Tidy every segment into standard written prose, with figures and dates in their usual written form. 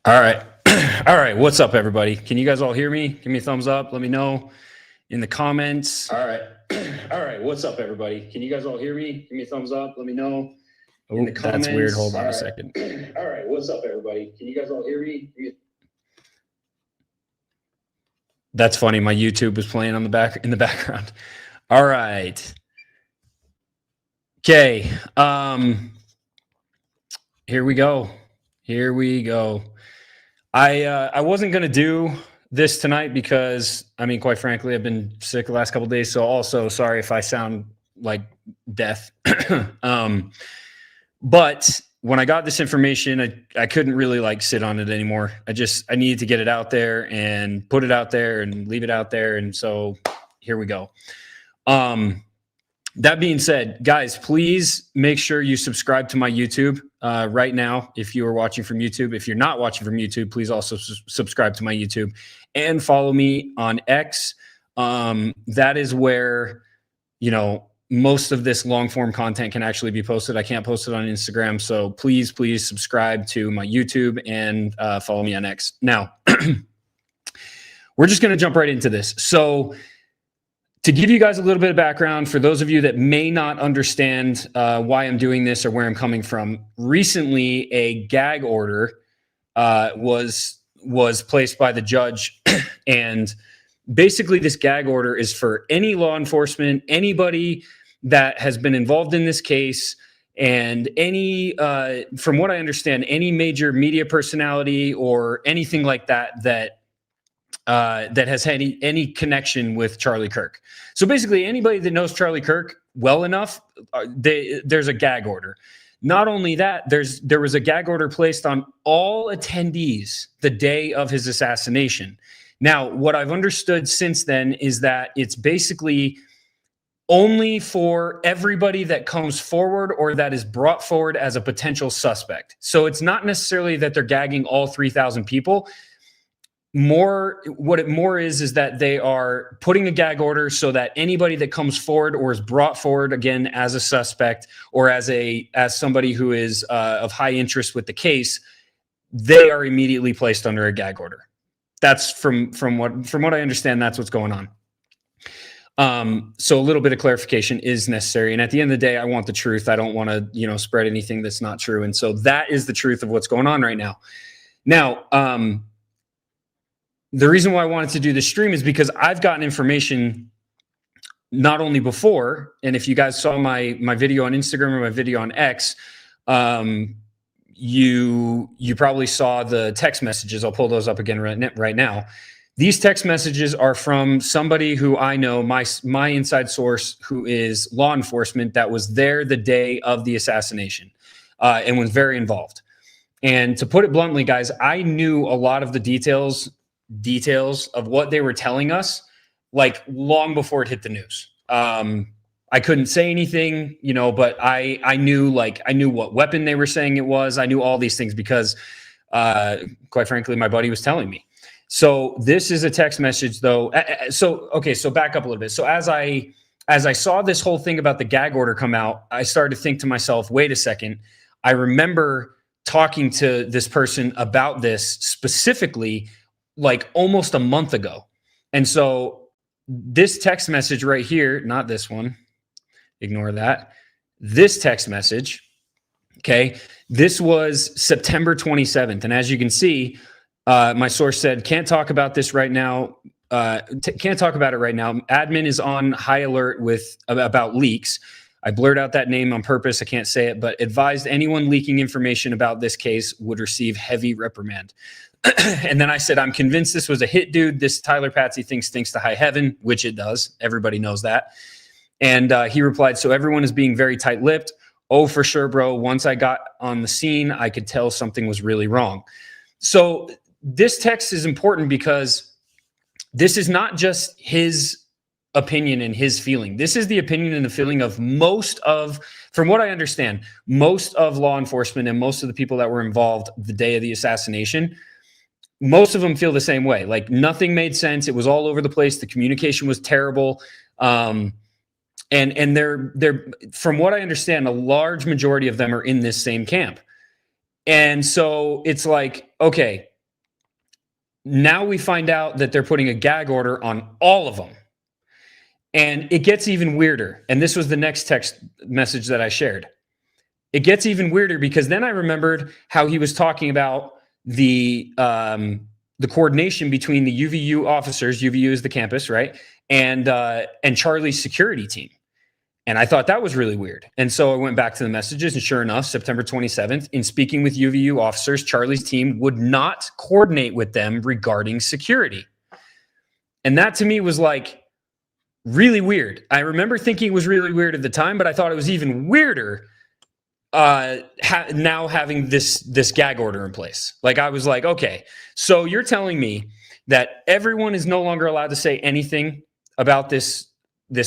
All right. All right. What's up, everybody? Can you guys all hear me? Give me a thumbs up. Let me know in the comments. All right. All right. What's up, everybody? Can you guys all hear me? Give me a thumbs up. Let me know in the comments. That's weird. Hold on a second. All right. What's up, everybody? Can you guys all hear me? That's funny. My YouTube was playing in the background. All right. Okay. Here we go. Here we go. I wasn't going to do this tonight because, I mean, quite frankly, I've been sick the last couple of days. So also sorry if I sound like death. But when I got this information, I couldn't really like sit on it anymore. I needed to get it out there and put it out there and leave it out there. And so here we go. That being said, guys, please make sure you subscribe to my YouTube right now if you are watching from YouTube. If you're not watching from YouTube, please also subscribe to my YouTube and follow me on X. That is where, most of this long form content can actually be posted. I can't post it on Instagram. So please subscribe to my YouTube and follow me on X. Now, we're just going to jump right into this. So to give you guys a little bit of background, for those of you that may not understand why I'm doing this or where I'm coming from, recently a gag order was placed by the judge. And basically this gag order is for any law enforcement, anybody that has been involved in this case, and any, from what I understand, any major media personality or anything like that that has had any connection with Charlie Kirk. So basically anybody that knows Charlie Kirk well enough, there's a gag order. Not only that, there was a gag order placed on all attendees the day of his assassination. Now, what I've understood since then is that it's basically only for everybody that comes forward or that is brought forward as a potential suspect. So it's not necessarily that they're gagging all 3,000 people. What it more is that they are putting a gag order so that anybody that comes forward or is brought forward again as a suspect or as somebody who is of high interest with the case, they are immediately placed under a gag order. That's from what I understand, that's what's going on. So a little bit of clarification is necessary. And at the end of the day, I want the truth. I don't want to, spread anything that's not true. And so that is the truth of what's going on right now. Now, the reason why I wanted to do this stream is because I've gotten information not only before, and if you guys saw my video on Instagram or my video on X, you probably saw the text messages. I'll pull those up again right now. These text messages are from somebody who I know, my inside source, who is law enforcement, that was there the day of the assassination and was very involved. And to put it bluntly, guys, I knew a lot of the details of what they were telling us, like long before it hit the news. I couldn't say anything, but I knew what weapon they were saying it was. I knew all these things because, quite frankly, my buddy was telling me. So this is a text message though. So back up a little bit. So as I saw this whole thing about the gag order come out, I started to think to myself, wait a second. I remember talking to this person about this specifically like almost a month ago. And so this text message right here, not this one, ignore that. This text message, okay, this was September 27th. And as you can see, my source said, can't talk about this right now. Can't talk about it right now. Admin is on high alert about leaks. I blurred out that name on purpose. I can't say it, but advised anyone leaking information about this case would receive heavy reprimand. And then I said, I'm convinced this was a hit, dude. This Tyler Patsy thing stinks to high heaven, which it does. Everybody knows that. And he replied, so everyone is being very tight-lipped. Oh, for sure, bro. Once I got on the scene, I could tell something was really wrong. So this text is important because this is not just his opinion and his feeling. This is the opinion and the feeling of from what I understand, most of law enforcement and most of the people that were involved the day of the assassination. Most of them feel the same way. Like nothing made sense. It was all over the place. The communication was terrible. And they're from what I understand, a large majority of them are in this same camp. And so it's like, okay, Now we find out that they're putting a gag order on all of them. And it gets even weirder. And this was the next text message that I shared. It gets even weirder because then I remembered how he was talking about the coordination between the UVU officers. UVU is the campus, right? And Charlie's security team. And I thought that was really weird. And so I went back to the messages, and sure enough, September 27th, in speaking with UVU officers, Charlie's team would not coordinate with them regarding security. And that to me was like really weird. I remember thinking it was really weird at the time, but I thought it was even weirder now having this gag order in place. Like, I was like, okay, so you're telling me that everyone is no longer allowed to say anything about this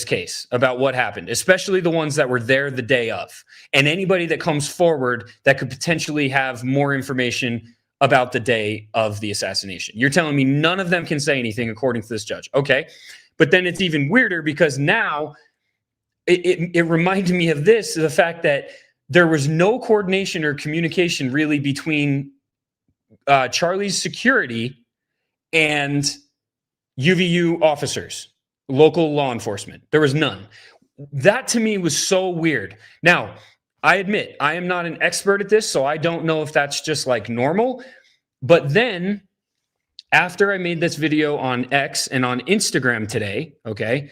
case, about what happened, especially the ones that were there the day of, and anybody that comes forward that could potentially have more information about the day of the assassination. You're telling me none of them can say anything according to this judge. Okay. But then it's even weirder because now it reminded me of the fact that there was no coordination or communication really between Charlie's security and UVU officers, local law enforcement. There was none. That to me was so weird. Now, I admit I am not an expert at this, so I don't know if that's just like normal. But then after I made this video on X and on Instagram today, okay,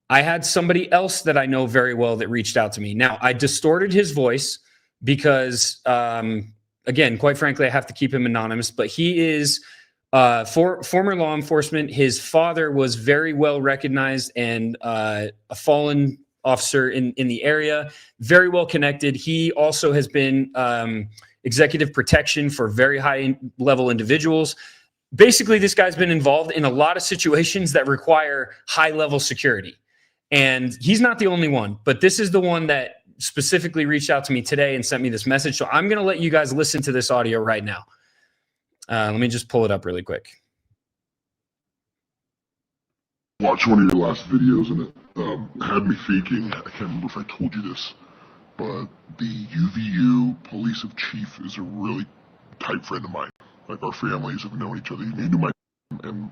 I had somebody else that I know very well that reached out to me. Now, I distorted his voice because, again, quite frankly, I have to keep him anonymous, but he is former law enforcement. His father was very well recognized and a fallen officer in the area, very well connected. He also has been executive protection for very high level individuals. Basically, this guy's been involved in a lot of situations that require high level security. And he's not the only one, but this is the one that specifically reached out to me today and sent me this message. So I'm going to let you guys listen to this audio right now. Let me just pull it up really quick. Watch one of your last videos and it had me thinking, I can't remember if I told you this, but the UVU police chief is a really tight friend of mine. Like, our families have known each other. He knew my and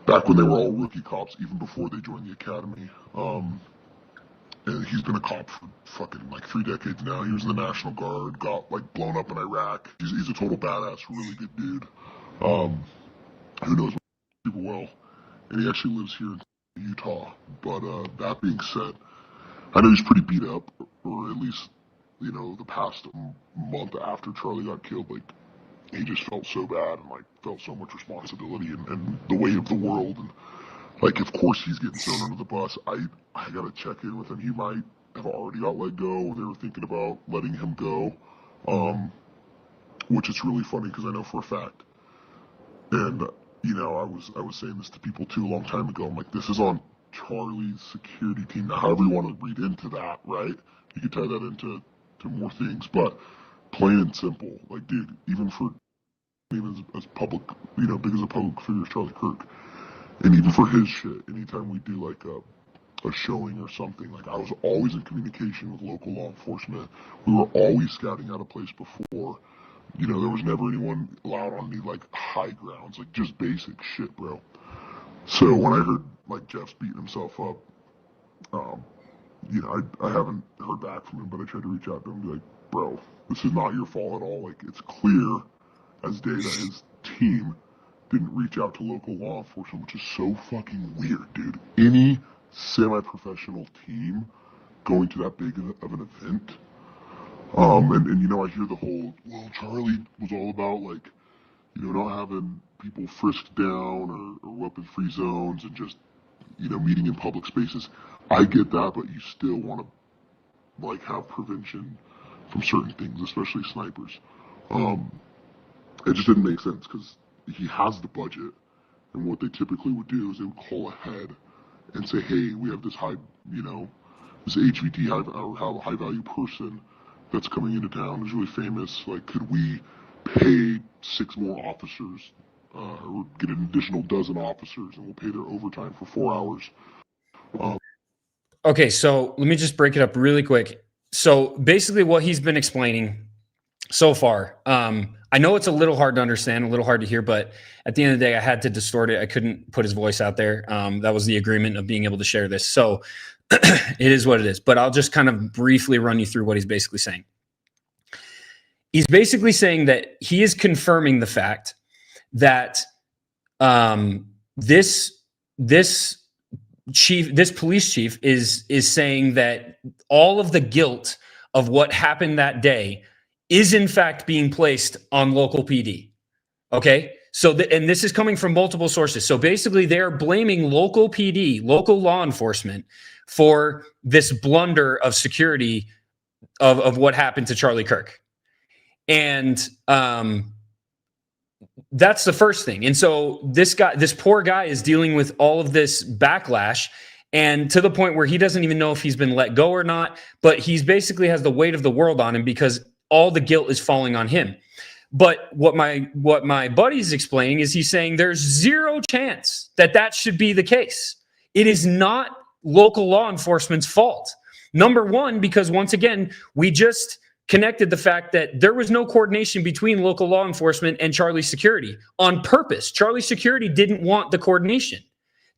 back when they were all rookie cops, even before they joined the academy. And he's been a cop for fucking like 3 decades now. He was in the National Guard, got like blown up in Iraq. He's a total badass, really good dude. Who knows people well. And he actually lives here in Utah. But that being said, I know he's pretty beat up, or at least, you know, the past month after Charlie got killed, like, he just felt so bad and like felt so much responsibility and the weight of the world, and like, of course he's getting thrown under the bus. I gotta check in with him. He might have already got let go. They were thinking about letting him go, which is really funny because I know for a fact. And you know, I was saying this to people too a long time ago. I'm like, this is on Charlie's security team. Now, however you want to read into that, right? You could tie that into more things, but plain and simple, like, dude, even as public, you know, big as a public figure as Charlie Kirk, and even for his shit, anytime we do like a showing or something, like, I was always in communication with local law enforcement. We were always scouting out a place before. You know, there was never anyone allowed on any like high grounds, like just basic shit, bro. So when I heard like Jeff's beating himself up, you know, I haven't heard back from him, but I tried to reach out to him and be like, bro, this is not your fault at all. Like, it's clear as day that his team didn't reach out to local law enforcement, which is so fucking weird, dude. Any semi-professional team going to that big of an event, and you know, I hear the whole, well, Charlie was all about, like, you know, not having people frisked down or weapon-free zones and just, you know, meeting in public spaces. I get that, but you still want to, like, have prevention from certain things, especially snipers. It just didn't make sense because he has the budget, and what they typically would do is they would call ahead and say, hey, we have this high, you know, this HVT, high value person that's coming into town, who's really famous. Like, could we pay 6 more officers, or get an additional 12 officers, and we'll pay their overtime for 4 hours. Okay, so let me just break it up really quick. So basically what he's been explaining so far, I I know it's a little hard to understand, a little hard to hear, but at the end of the day, I had to distort it. I couldn't put his voice out there. That was the agreement of being able to share this. So it is what it is. But I'll just kind of briefly run you through what he's basically saying. He's basically saying that he is confirming the fact that this police chief is saying that all of the guilt of what happened that day is in fact being placed on local PD. Okay. So, and this is coming from multiple sources. So basically they're blaming local PD, local law enforcement, for this blunder of security of what happened to Charlie Kirk. And that's the first thing. And so this poor guy is dealing with all of this backlash, and to the point where he doesn't even know if he's been let go or not, but he's basically has the weight of the world on him because all the guilt is falling on him. But what my buddy's explaining is he's saying there's zero chance that should be the case. It is not local law enforcement's fault. Number one, because once again, we just connected the fact that there was no coordination between local law enforcement and Charlie's security on purpose. Charlie's security didn't want the coordination.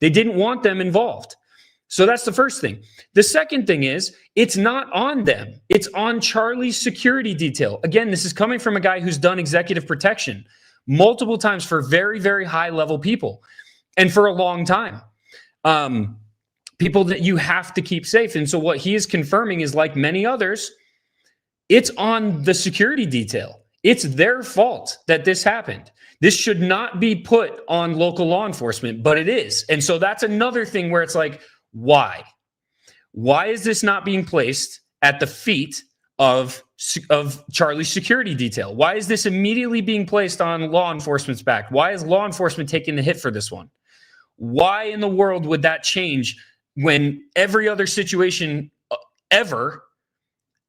They didn't want them involved. So that's the first thing. The second thing is it's not on them. It's on Charlie's security detail. Again, this is coming from a guy who's done executive protection multiple times for very, very high level people and for a long time. People that you have to keep safe. And so what he is confirming is, like many others, it's on the security detail. It's their fault that this happened. This should not be put on local law enforcement, but it is. And so that's another thing where it's like, why? Why is this not being placed at the feet of Charlie's security detail? Why is this immediately being placed on law enforcement's back? Why is law enforcement taking the hit for this one? Why in the world would that change when every other situation ever,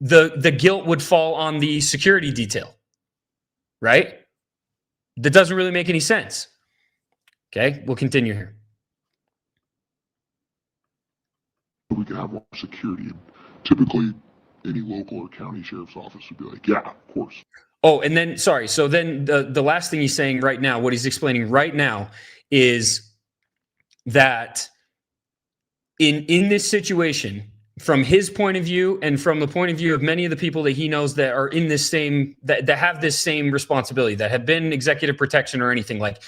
the guilt would fall on the security detail, right? That doesn't really make any sense. Okay, we'll continue here. We can have more security. Typically, any local or county sheriff's office would be like, yeah, of course. Oh, and then, sorry. So then the last thing he's saying right now, what he's explaining right now is that in this situation, from his point of view and from the point of view of many of the people that he knows that are in this same, that have this same responsibility, that have been executive protection or anything, like,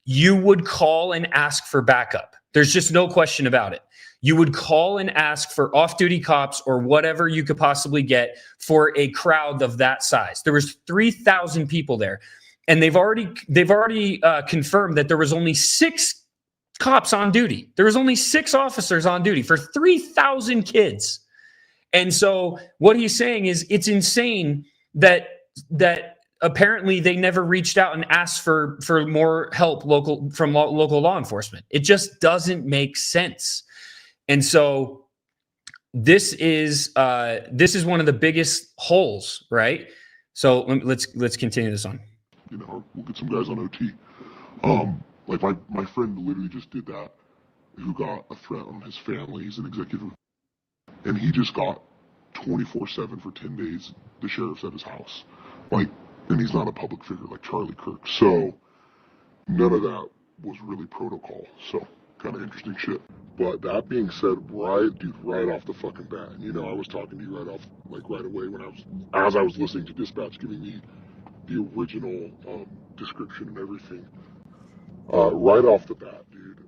you would call and ask for backup. There's just no question about it. You would call and ask for off-duty cops or whatever you could possibly get for a crowd of that size. There was 3,000 people there, and they've already confirmed that there was only 6 cops on duty. There was only 6 officers on duty for 3,000 kids. And so what he's saying is it's insane that apparently they never reached out and asked for more help from local law enforcement. It just doesn't make sense. And so this is one of the biggest holes, right? So let's continue this on. You know, we'll get some guys on OT. Like my friend literally just did that, who got a threat on his family. He's an executive, and he just got 24/7 for 10 days. The sheriff's at his house, like, and he's not a public figure like Charlie Kirk. So none of that was really protocol. So kind of interesting shit. But that being said, right off the fucking bat, and you know, I was talking to you right away when I was listening to dispatch giving me the original description and everything. Right off the bat, dude,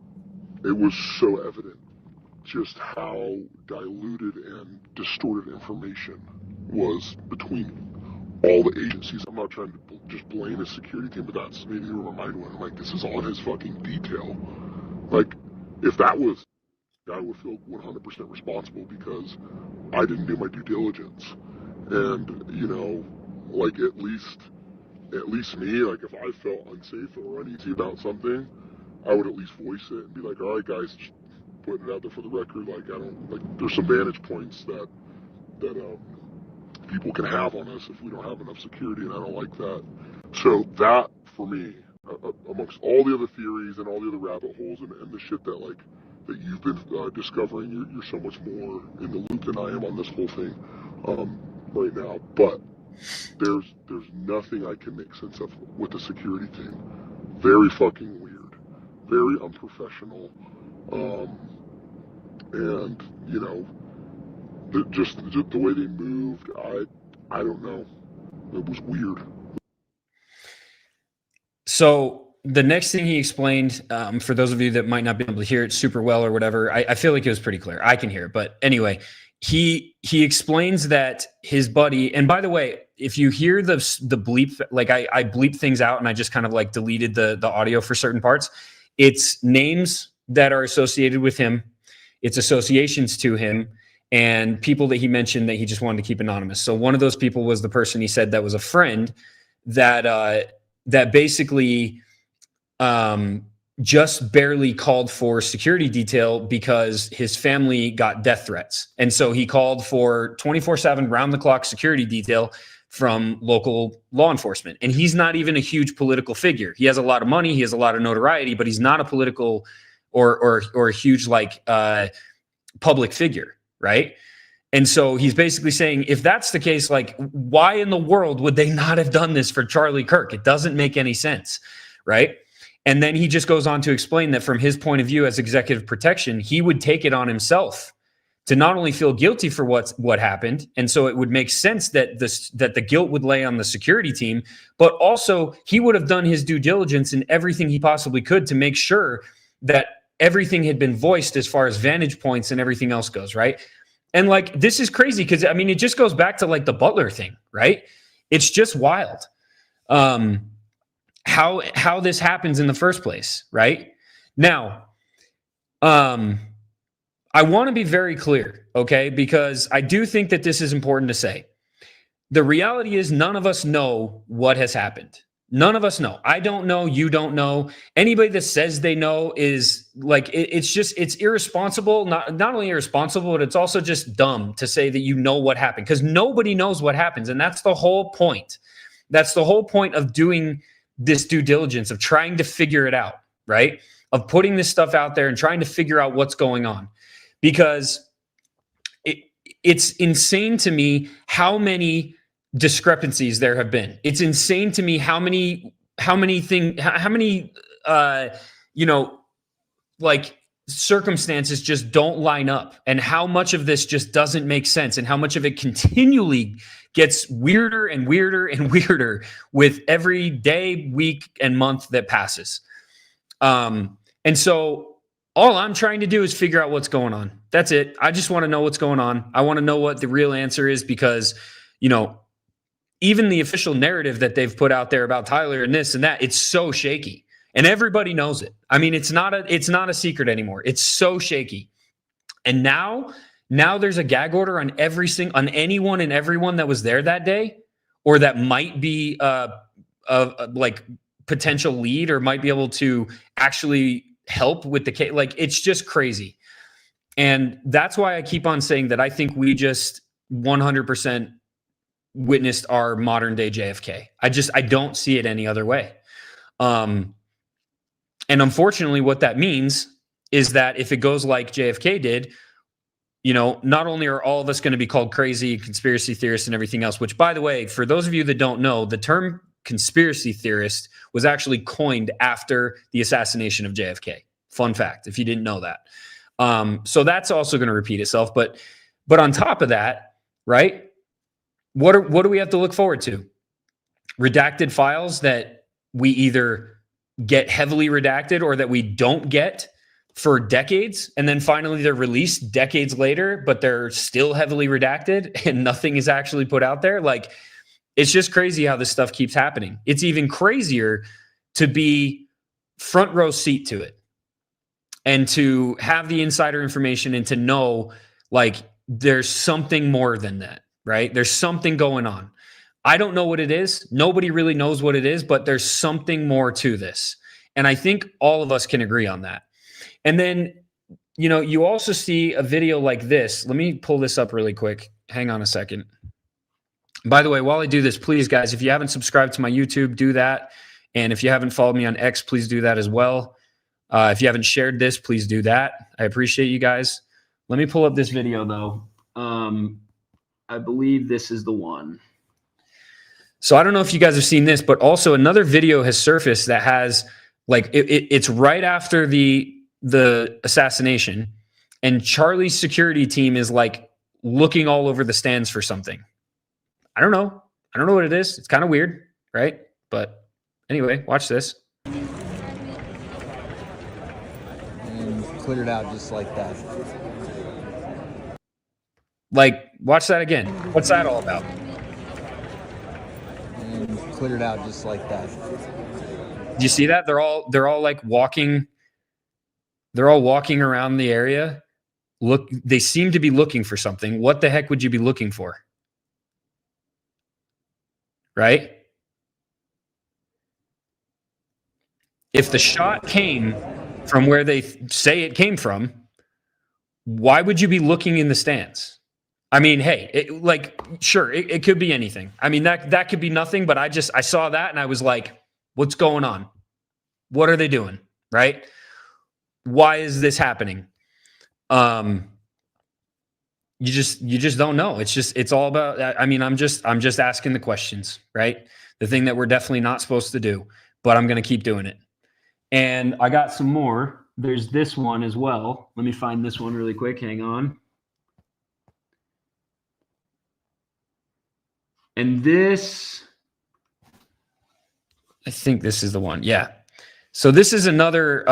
it was so evident just how diluted and distorted information was between all the agencies. I'm not trying to just blame his security team, but that's maybe where my mind went. Like, this is on his fucking detail. Like, if that was, I would feel 100% responsible because I didn't do my due diligence. And, you know, like, at least me, like, if I felt unsafe or uneasy about something, I would at least voice it and be like, all right, guys, just putting it out there for the record. Like, there's some vantage points that people can have on us if we don't have enough security, and I don't like that. So that, for me, amongst all the other theories and all the other rabbit holes and the shit that you've been discovering, you're so much more in the loop than I am on this whole thing right now. But There's nothing I can make sense of with the security team. Very fucking weird. Very unprofessional. And you know, just the way they moved, I don't know. It was weird. So the next thing he explained, for those of you that might not be able to hear it super well or whatever, I feel like it was pretty clear. I can hear it, but anyway, he explains that his buddy, and by the way, if you hear the bleep, like I bleep things out and I just kind of like deleted the audio for certain parts. It's names that are associated with him, it's associations to him, and people that he mentioned that he just wanted to keep anonymous. So one of those people was the person he said that was a friend that that basically just barely called for security detail because his family got death threats. And so he called for 24/7 round the clock security detail from local law enforcement. And he's not even a huge political figure. He has a lot of money, he has a lot of notoriety, but he's not a political or a huge like public figure, right? And so he's basically saying, if that's the case, like, why in the world would they not have done this for Charlie Kirk? It doesn't make any sense, right? And then he just goes on to explain that from his point of view as executive protection, he would take it on himself to not only feel guilty for what happened, and so it would make sense that the guilt would lay on the security team, but also he would have done his due diligence and everything he possibly could to make sure that everything had been voiced as far as vantage points and everything else goes, right? And like, this is crazy because I mean, it just goes back to like the Butler thing, right? It's just wild. How this happens in the first place, right? Now, I want to be very clear, okay? Because I do think that this is important to say. The reality is none of us know what has happened. None of us know. I don't know. You don't know. Anybody that says they know is like, it's irresponsible. Not only irresponsible, but it's also just dumb to say that you know what happened, because nobody knows what happens. And that's the whole point. That's the whole point of doing this due diligence, of trying to figure it out, right? Of putting this stuff out there and trying to figure out what's going on. Because it's insane to me how many discrepancies there have been. It's insane to me how many like circumstances just don't line up, and how much of this just doesn't make sense, and how much of it continually gets weirder and weirder and weirder with every day, week, and month that passes. And so all I'm trying to do is figure out what's going on. That's it. I just want to know what's going on. I want to know what the real answer is, because, even the official narrative that they've put out there about Tyler and this and that, it's so shaky, and everybody knows it. I mean, it's not a secret anymore. It's so shaky. And now there's a gag order on on anyone and everyone that was there that day, or that might be a like potential lead, or might be able to actually help with the case. Like, it's just crazy. And that's why I keep on saying that I think we just 100% witnessed our modern day JFK. I don't see it any other way. And unfortunately, what that means is that if it goes like JFK did, not only are all of us going to be called crazy, conspiracy theorists and everything else, which, by the way, for those of you that don't know, the term conspiracy theorist was actually coined after the assassination of JFK. Fun fact, if you didn't know that. So that's also going to repeat itself. But on top of that, right? What do we have to look forward to? Redacted files that we either get heavily redacted or that we don't get for decades, and then finally they're released decades later, but they're still heavily redacted and nothing is actually put out there. Like, it's just crazy how this stuff keeps happening. It's even crazier to be front row seat to it, and to have the insider information, and to know, like, there's something more than that, right? There's something going on. I don't know what it is. Nobody really knows what it is, but there's something more to this. And I think all of us can agree on that. And then, you also see a video like this. Let me pull this up really quick. Hang on a second. By the way, while I do this, please, guys, if you haven't subscribed to my YouTube, do that. And if you haven't followed me on X, please do that as well. If you haven't shared this, please do that. I appreciate you guys. Let me pull up this video, though. I believe this is the one. So I don't know if you guys have seen this, but also another video has surfaced that has like it's right after the assassination, and Charlie's security team is like looking all over the stands for something. I don't know. I don't know what it is. It's kind of weird, right? But anyway, watch this. And cleared out just like that. Like, watch that again. What's that all about? And cleared out just like that. Do you see that? They're all like walking. They're all walking around the area. Look, they seem to be looking for something. What the heck would you be looking for? Right? If the shot came from where they say it came from, why would you be looking in the stands? I mean, hey, sure, it could be anything. I mean, that could be nothing, but I saw that and I was like, what's going on? What are they doing? Right? Why is this happening? You just don't know. It's all about, I mean, I'm just asking the questions, right? The thing that we're definitely not supposed to do, but I'm going to keep doing it. And I got some more. There's this one as well. Let me find this one really quick. Hang on. And this, I think this is the one. Yeah. So this is another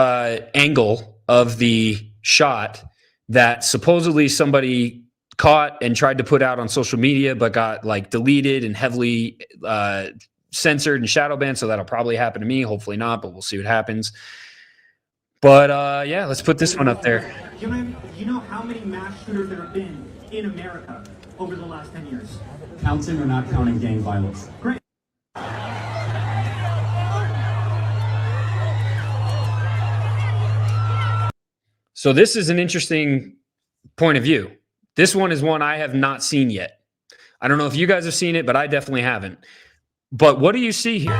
angle of the shot that supposedly somebody caught and tried to put out on social media, but got like deleted and heavily censored and shadow banned. So that'll probably happen to me. Hopefully not, but we'll see what happens. But yeah, let's put this one up there. You know how many mass shooters there have been in America over the last 10 years? Counting or not counting gang violence? Great. So this is an interesting point of view. This one is one I have not seen yet. I don't know if you guys have seen it, but I definitely haven't. But what do you see here?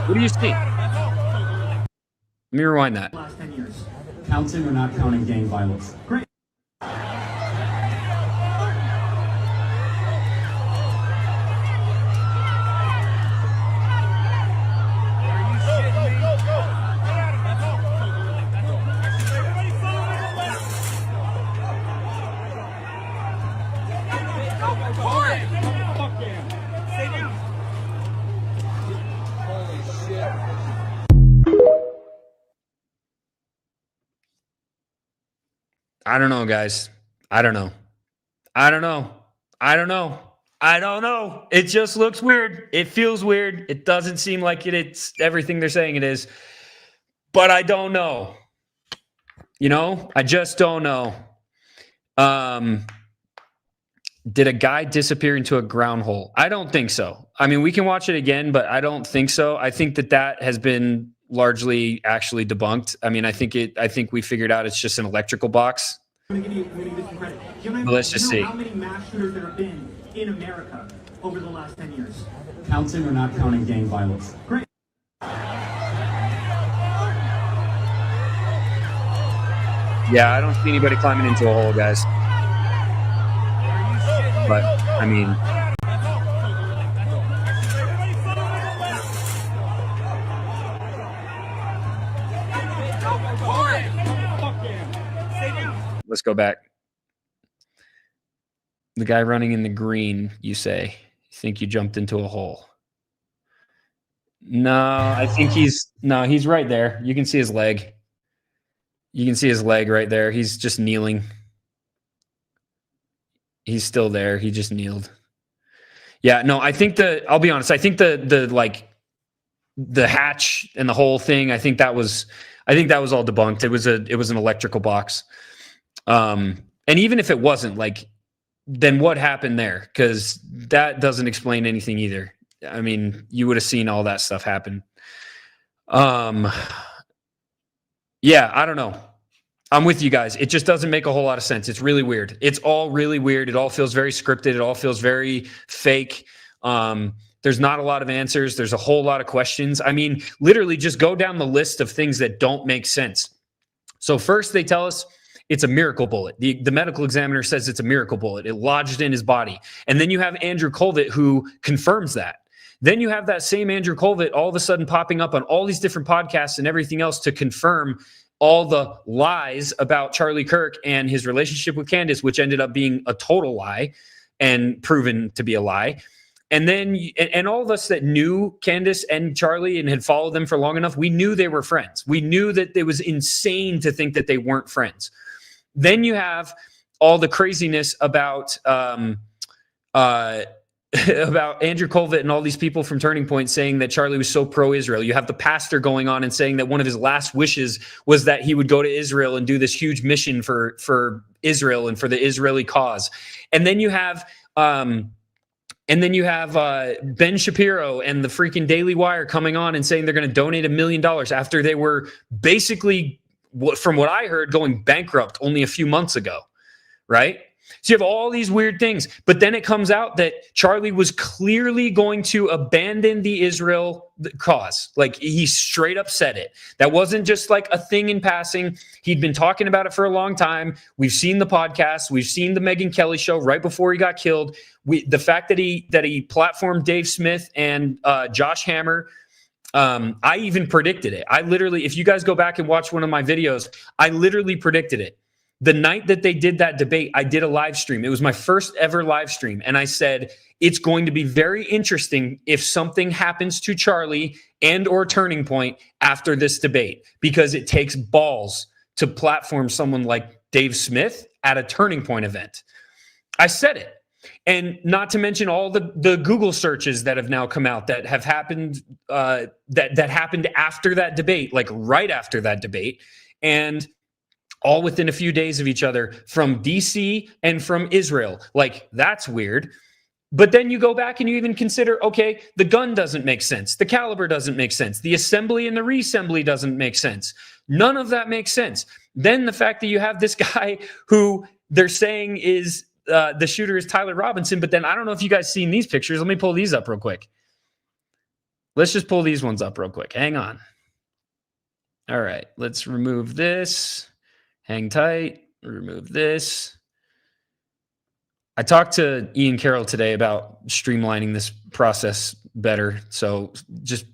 What do you see? Let me rewind that. Last 10 years. Counting or not counting gang violence? Great. I don't know, guys. I don't know. It just looks weird. It feels weird. It doesn't seem like it's everything they're saying it is. But I don't know. You know, I just don't know. Did a guy disappear into a ground hole? I don't think so. I mean, we can watch it again, but I don't think so. I think that has been largely actually debunked. I mean, I think we figured out it's just an electrical box. I'm gonna give you some credit. Let's just see. How many mass shooters there have been in America over the last 10 years? Counting or not counting gang violence? Great. Yeah, I don't see anybody climbing into a hole, guys. But, I mean... Let's go back. The guy running in the green, you say. You think you jumped into a hole. No, I think he's right there. You can see his leg. You can see his leg right there. He's just kneeling. He's still there. He just kneeled. Yeah, no, I think I'll be honest, I think the hatch and the whole thing, I think that was all debunked. It was an electrical box. And even if it wasn't, like, then what happened there? Because that doesn't explain anything either. I mean, you would have seen all that stuff happen. Yeah, I don't know. I'm with you guys. It just doesn't make a whole lot of sense. It's really weird. It's all really weird. It all feels very scripted. It all feels very fake. There's not a lot of answers. There's a whole lot of questions. I mean, literally just go down the list of things that don't make sense. So first they tell us it's a miracle bullet. The medical examiner says it's a miracle bullet. It lodged in his body. And then you have Andrew Colvett who confirms that. Then you have that same Andrew Colvett all of a sudden popping up on all these different podcasts and everything else to confirm all the lies about Charlie Kirk and his relationship with Candace, which ended up being a total lie and proven to be a lie. And then, and all of us that knew Candace and Charlie and had followed them for long enough, we knew they were friends. We knew that it was insane to think that they weren't friends. Then you have all the craziness about about Andrew Colvett and all these people from Turning Point saying that Charlie was so pro-Israel. You have the pastor going on and saying that one of his last wishes was that he would go to Israel and do this huge mission for Israel and for the Israeli cause. And then you have Ben Shapiro and the freaking Daily Wire coming on and saying they're going to donate $1 million after they were basically, from what I heard, going bankrupt only a few months ago, right? So you have all these weird things. But then it comes out that Charlie was clearly going to abandon the Israel cause. Like, he straight up said it. That wasn't just like a thing in passing. He'd been talking about it for a long time. We've seen the podcast. We've seen the Megyn Kelly show right before he got killed. The fact that he platformed Dave Smith and Josh Hammer, I even predicted it. I literally, if you guys go back and watch one of my videos, I literally predicted it. The night that they did that debate, I did a live stream. It was my first ever live stream. And I said, it's going to be very interesting if something happens to Charlie and or Turning Point after this debate, because it takes balls to platform someone like Dave Smith at a Turning Point event. I said it. And not to mention all the Google searches that have now come out that have happened, that happened after that debate, like right after that debate. And all within a few days of each other, from DC and from Israel. Like, that's weird. But then you go back and you even consider, okay, the gun doesn't make sense. The caliber doesn't make sense. The assembly and the reassembly doesn't make sense. None of that makes sense. Then the fact that you have this guy who they're saying is the shooter is Tyler Robinson, but then I don't know if you guys seen these pictures. Let me pull these up real quick. Let's just pull these ones up real quick. Hang on. All right, let's remove this. Hang tight, remove this. I talked to Ian Carroll today about streamlining this process better. So just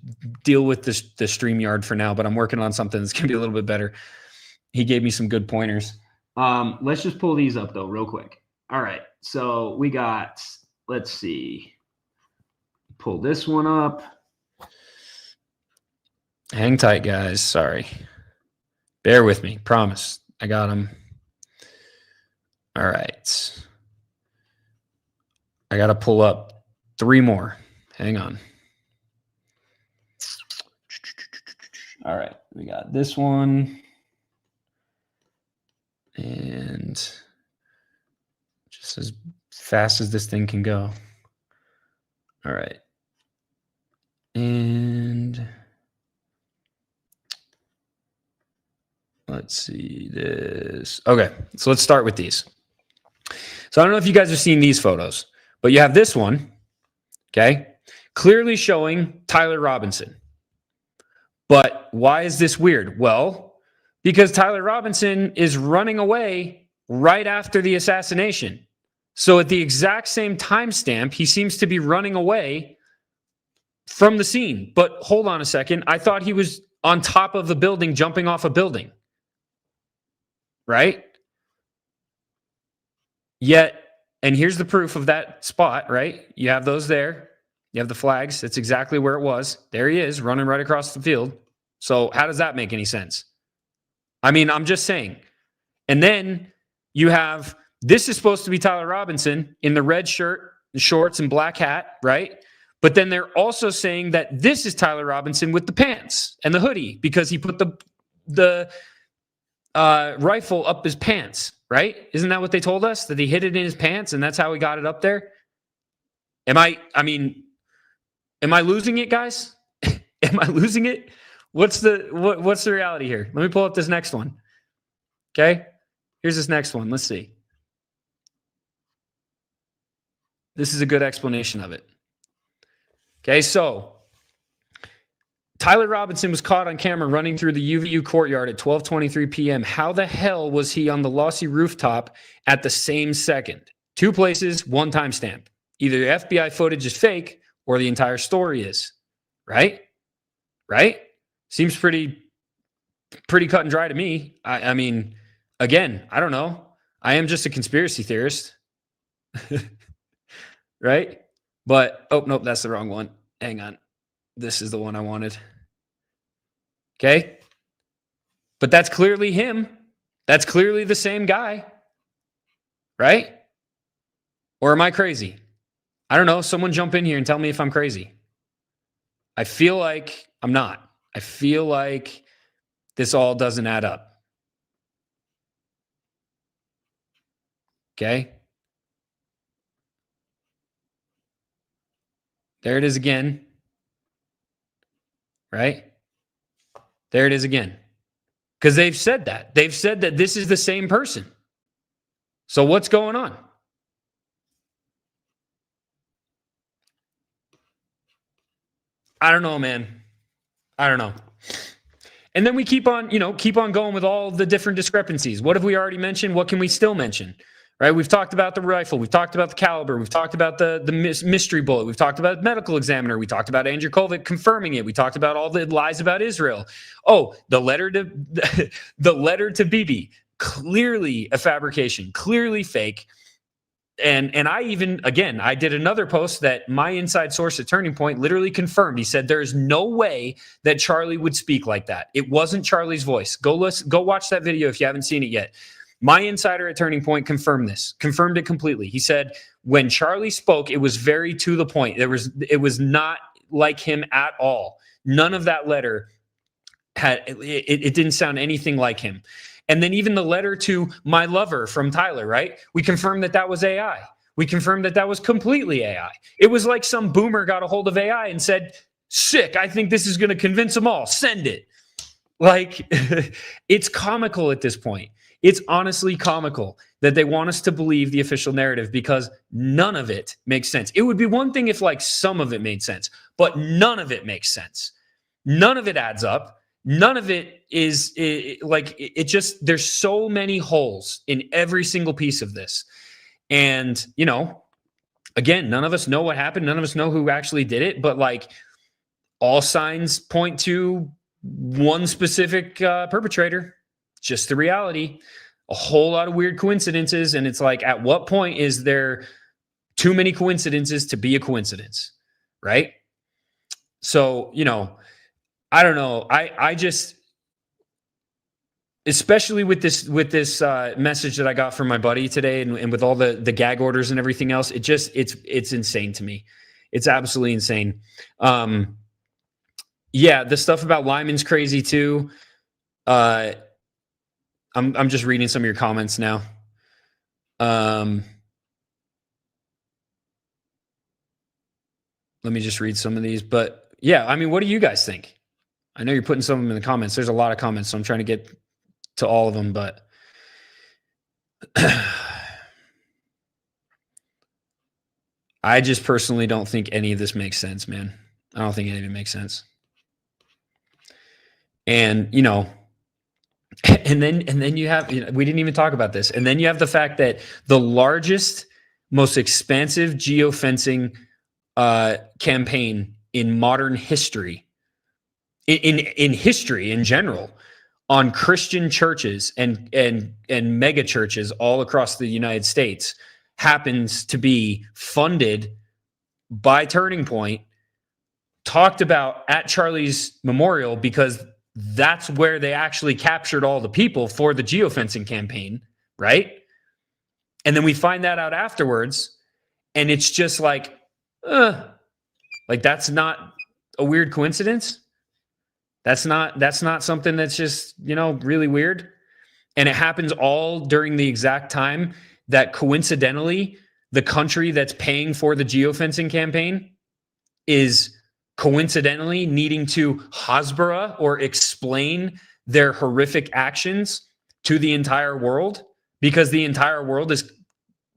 deal with the StreamYard for now, but I'm working on something that's going to be a little bit better. He gave me some good pointers. Let's just pull these up though, real quick. All right. So we got, let's see. Pull this one up. Hang tight, guys. Sorry. Bear with me. Promise. I got him. All right. I got to pull up 3 more. Hang on. All right. We got this one. And just as fast as this thing can go. All right. And let's see this. Okay, so let's start with these. So I don't know if you guys have seen these photos, but you have this one, okay, clearly showing Tyler Robinson. But why is this weird? Well, because Tyler Robinson is running away right after the assassination. So at the exact same timestamp, he seems to be running away from the scene. But hold on a second. I thought he was on top of the building, jumping off a building. Right? Yet, and here's the proof of that spot, right? You have those there. You have the flags. That's exactly where it was. There he is, running right across the field. So how does that make any sense? I mean, I'm just saying. And then you have, this is supposed to be Tyler Robinson in the red shirt, the shorts, and black hat, right? But then they're also saying that this is Tyler Robinson with the pants and the hoodie because he put the rifle up his pants, right? Isn't that what they told us? That he hid it in his pants and that's how he got it up there? Am I losing it, guys? Am I losing it? What's the reality here? Let me pull up this next one. Okay? Here's this next one. Let's see. This is a good explanation of it. Okay, so Tyler Robinson was caught on camera running through the UVU courtyard at 12:23 p.m. How the hell was he on the Lossy rooftop at the same second? 2 places, 1 timestamp. Either the FBI footage is fake or the entire story is. Right? Right? Seems pretty cut and dry to me. I mean, again, I don't know. I am just a conspiracy theorist. Right? But, oh, nope, that's the wrong one. Hang on. This is the one I wanted. Okay? But that's clearly him. That's clearly the same guy. Right? Or am I crazy? I don't know. Someone jump in here and tell me if I'm crazy. I feel like I'm not. I feel like this all doesn't add up. Okay? There it is again. Right? There it is again. Because they've said that. They've said that this is the same person. So what's going on? I don't know, man. I don't know. And then we keep on going with all the different discrepancies. What have we already mentioned? What can we still mention? Right? We've talked about the rifle. We've talked about the caliber. We've talked about the mystery bullet. We've talked about medical examiner. We talked about Andrew Kovic confirming it. We talked about all the lies about Israel. Oh, the letter to Bibi, clearly a fabrication, clearly fake. And I even, again, I did another post that my inside source at Turning Point literally confirmed. He said, there is no way that Charlie would speak like that. It wasn't Charlie's voice. Go watch that video if you haven't seen it yet. My insider at Turning Point confirmed it completely. He said, when Charlie spoke, it was very to the point. It was not like him at all. None of that letter it didn't sound anything like him. And then even the letter to my lover from Tyler, right? We confirmed that was AI. We confirmed that was completely AI. It was like some boomer got a hold of AI and said, sick, I think this is going to convince them all. Send it. Like, it's comical at this point. It's honestly comical that they want us to believe the official narrative because none of it makes sense. It would be one thing if like some of it made sense, but none of it makes sense. None of it adds up. None of it is it just, there's so many holes in every single piece of this. And, again, none of us know what happened. None of us know who actually did it, but like all signs point to one specific perpetrator. Just the reality. A whole lot of weird coincidences. And it's like, at what point is there too many coincidences to be a coincidence? Right? So, I don't know. I just, especially with this message that I got from my buddy today and with all the gag orders and everything else, it's insane to me. It's absolutely insane. Yeah, the stuff about Lyman's crazy too. I'm just reading some of your comments now. Let me just read some of these. But yeah, I mean, what do you guys think? I know you're putting some of them in the comments. There's a lot of comments, so I'm trying to get to all of them. But I just personally don't think any of this makes sense, man. I don't think any of it makes sense. And, and then you have, we didn't even talk about this. And then you have the fact that the largest, most expansive geofencing campaign in modern history, in history in general, on Christian churches and mega churches all across the United States happens to be funded by Turning Point, talked about at Charlie's memorial because that's where they actually captured all the people for the geofencing campaign, right? And then we find that out afterwards, and it's just like that's not a weird coincidence. That's not something that's just, really weird. And it happens all during the exact time that coincidentally the country that's paying for the geofencing campaign is coincidentally needing to Hasbara or explain their horrific actions to the entire world because the entire world is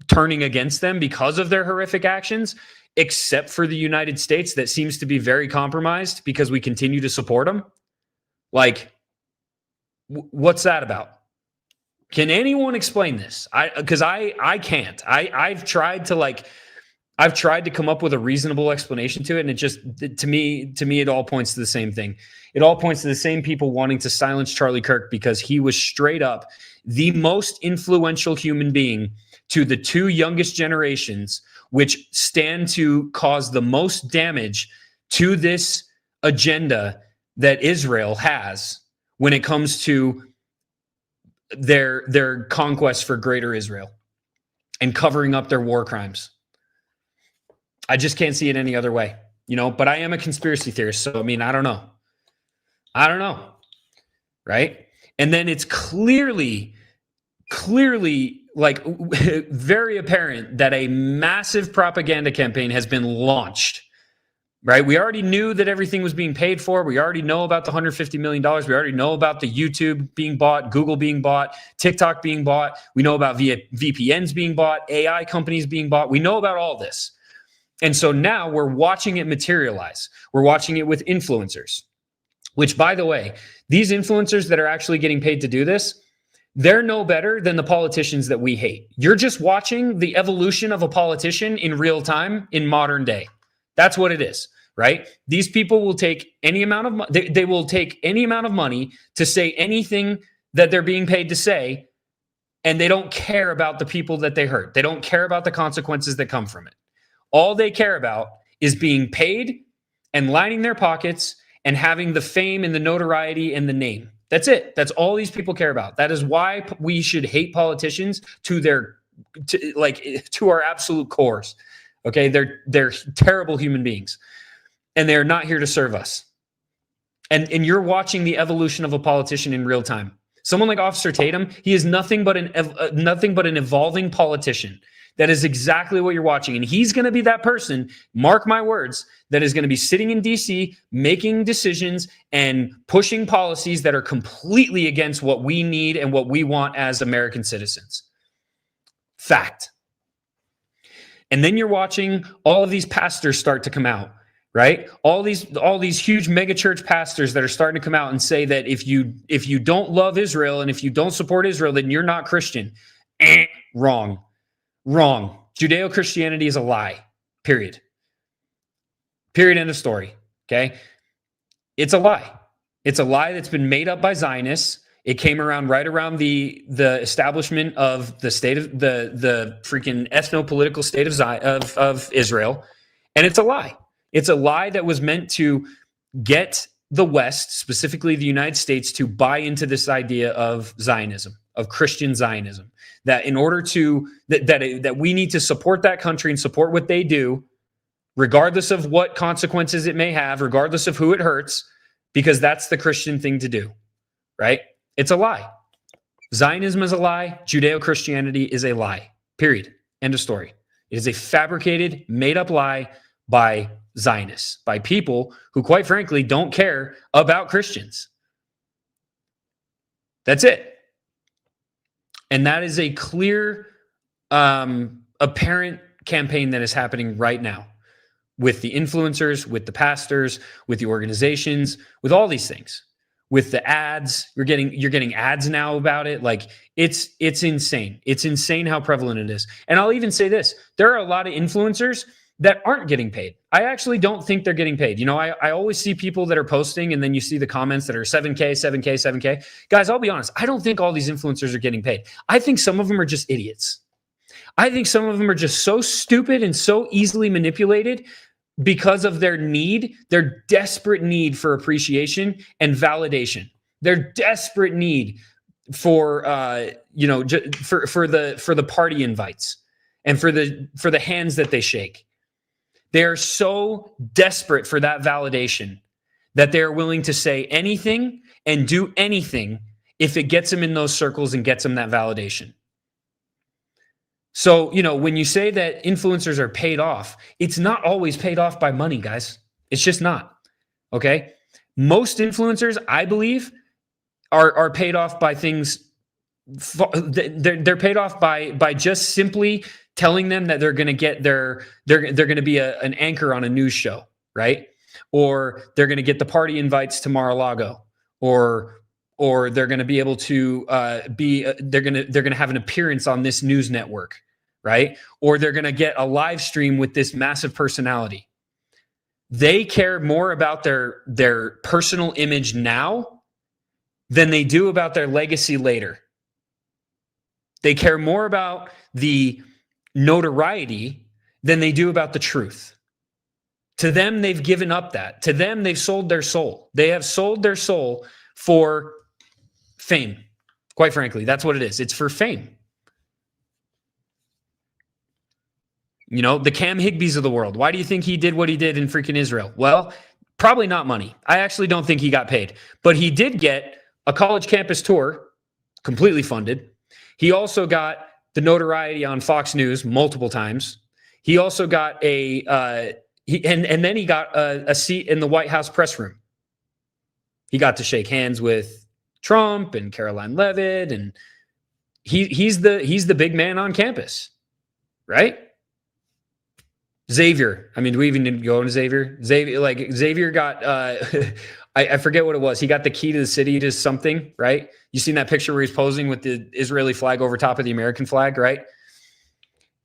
turning against them because of their horrific actions. except for the United States, that seems to be very compromised because we continue to support them. Like, what's that about? Can anyone explain this? Because I can't. I've tried to come up with a reasonable explanation to it, and it just, to me it all points to the same thing. It all points to the same people wanting to silence Charlie Kirk because he was straight up the most influential human being to the two youngest generations, which stand to cause the most damage to this agenda that Israel has when it comes to their conquest for greater Israel and covering up their war crimes. I just can't see it any other way, but I am a conspiracy theorist. So, I mean, I don't know. Right. And then it's clearly like very apparent that a massive propaganda campaign has been launched. Right. We already knew that everything was being paid for. We already know about the $150 million. We already know about the YouTube being bought, Google being bought, TikTok being bought. We know about VPNs being bought, AI companies being bought. We know about all this. And so now we're watching it materialize. We're watching it with influencers, which, by the way, these influencers that are actually getting paid to do this, they're no better than the politicians that we hate. You're just watching the evolution of a politician in real time in modern day. That's what it is, right? These people will take any amount of money. They will take any amount of money to say anything that they're being paid to say, and they don't care about the people that they hurt. They don't care about the consequences that come from it. All they care about is being paid and lining their pockets and having the fame and the notoriety and the name. That's it. That's all these people care about. That is why we should hate politicians to our absolute cores. Okay, they're terrible human beings, and they're not here to serve us. And you're watching the evolution of a politician in real time. Someone like Officer Tatum, he is nothing but an evolving politician. That is exactly what you're watching, and he's going to be that person. Mark my words. That is going to be sitting in DC, making decisions and pushing policies that are completely against what we need and what we want as American citizens. Fact. And then you're watching all of these pastors start to come out, right? All these huge mega church pastors that are starting to come out and say that if you don't love Israel and if you don't support Israel, then you're not Christian. Wrong. Judeo-Christianity is a lie. Period. End of story. Okay? It's a lie. It's a lie that's been made up by Zionists. It came around right around the establishment of the state of the freaking ethno-political state of Israel, and it's a lie. It's a lie that was meant to get the West, specifically the United States, to buy into this idea of Zionism, of Christian Zionism. That in order to that we need to support that country and support what they do, regardless of what consequences it may have, regardless of who it hurts, because that's the Christian thing to do, right? It's a lie. Zionism is a lie. Judeo-Christianity is a lie. Period. End of story. It is a fabricated, made-up lie by Zionists, by people who, quite frankly, don't care about Christians. That's it. And that is a clear, apparent campaign that is happening right now with the influencers, with the pastors, with the organizations, with all these things. With the ads, you're getting ads now about it. Like it's insane. It's insane how prevalent it is. And I'll even say this: there are a lot of influencers that aren't getting paid. I actually don't think they're getting paid. I always see people that are posting, and then you see the comments that are 7K, 7K, 7K. Guys, I'll be honest. I don't think all these influencers are getting paid. I think some of them are just idiots. I think some of them are just so stupid and so easily manipulated because of their desperate need for appreciation and validation. Their desperate need for for the party invites and for the hands that they shake. They are so desperate for that validation that they're willing to say anything and do anything if it gets them in those circles and gets them that validation. So, when you say that influencers are paid off, it's not always paid off by money, guys. It's just not. Okay? Most influencers, I believe, are paid off by things they're paid off by just simply telling them that they're going to get they're going to be an anchor on a news show, right? Or they're going to get the party invites to Mar-a-Lago, or they're going to be able to they're going to have an appearance on this news network, right? Or they're going to get a live stream with this massive personality. They care more about their personal image now than they do about their legacy later. They care more about the notoriety than they do about the truth. To them, they've given up that. To them, they've sold their soul. They have sold their soul for fame. Quite frankly, that's what it is. It's for fame. You know, the Cam Higbees of the world. Why do you think he did what he did in freaking Israel? Well, probably not money. I actually don't think he got paid. But he did get a college campus tour, completely funded. He also got the notoriety on Fox News multiple times. He also got and then he got a seat in the White House press room. He got to shake hands with Trump and Caroline Leavitt, and he's the big man on campus, right? Xavier. I mean, do we even need to go into Xavier? Xavier got I forget what it was. He got the key to the city to something, right? You seen that picture where he's posing with the Israeli flag over top of the American flag, right?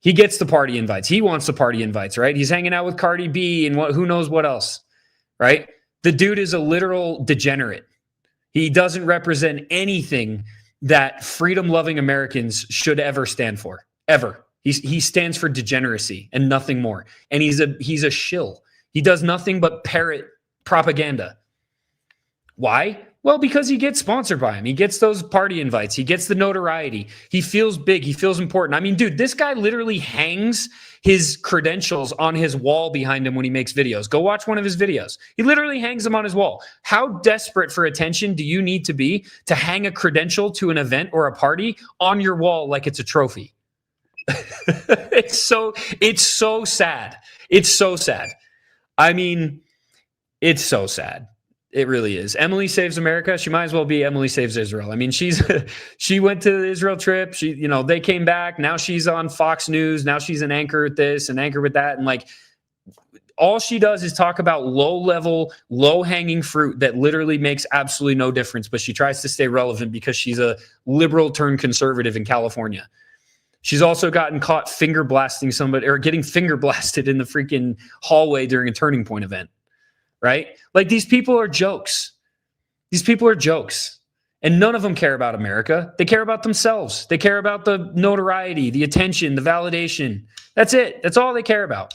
He gets the party invites. He wants the party invites, right? He's hanging out with Cardi B and who knows what else, right? The dude is a literal degenerate. He doesn't represent anything that freedom-loving Americans should ever stand for, ever. He stands for degeneracy and nothing more. And he's a shill. He does nothing but parrot propaganda. Why? Well, because he gets sponsored by him. He gets those party invites. He gets the notoriety. He feels big. He feels important. I mean, dude, this guy literally hangs his credentials on his wall behind him when he makes videos. Go watch one of his videos. He literally hangs them on his wall. How desperate for attention do you need to be to hang a credential to an event or a party on your wall like it's a trophy? It's so sad. It's so sad. I mean, it's so sad. It really is. Emily Saves America. She might as well be Emily Saves Israel. I mean, she went to the Israel trip. They came back. Now she's on Fox News. Now she's an anchor at this, an anchor with that. And like, all she does is talk about low-level, low-hanging fruit that literally makes absolutely no difference. But she tries to stay relevant because she's a liberal turned conservative in California. She's also gotten caught finger blasting somebody or getting finger blasted in the freaking hallway during a Turning Point event. Right? Like, these people are jokes. These people are jokes. And none of them care about America. They care about themselves. They care about the notoriety, the attention, the validation. That's it. That's all they care about.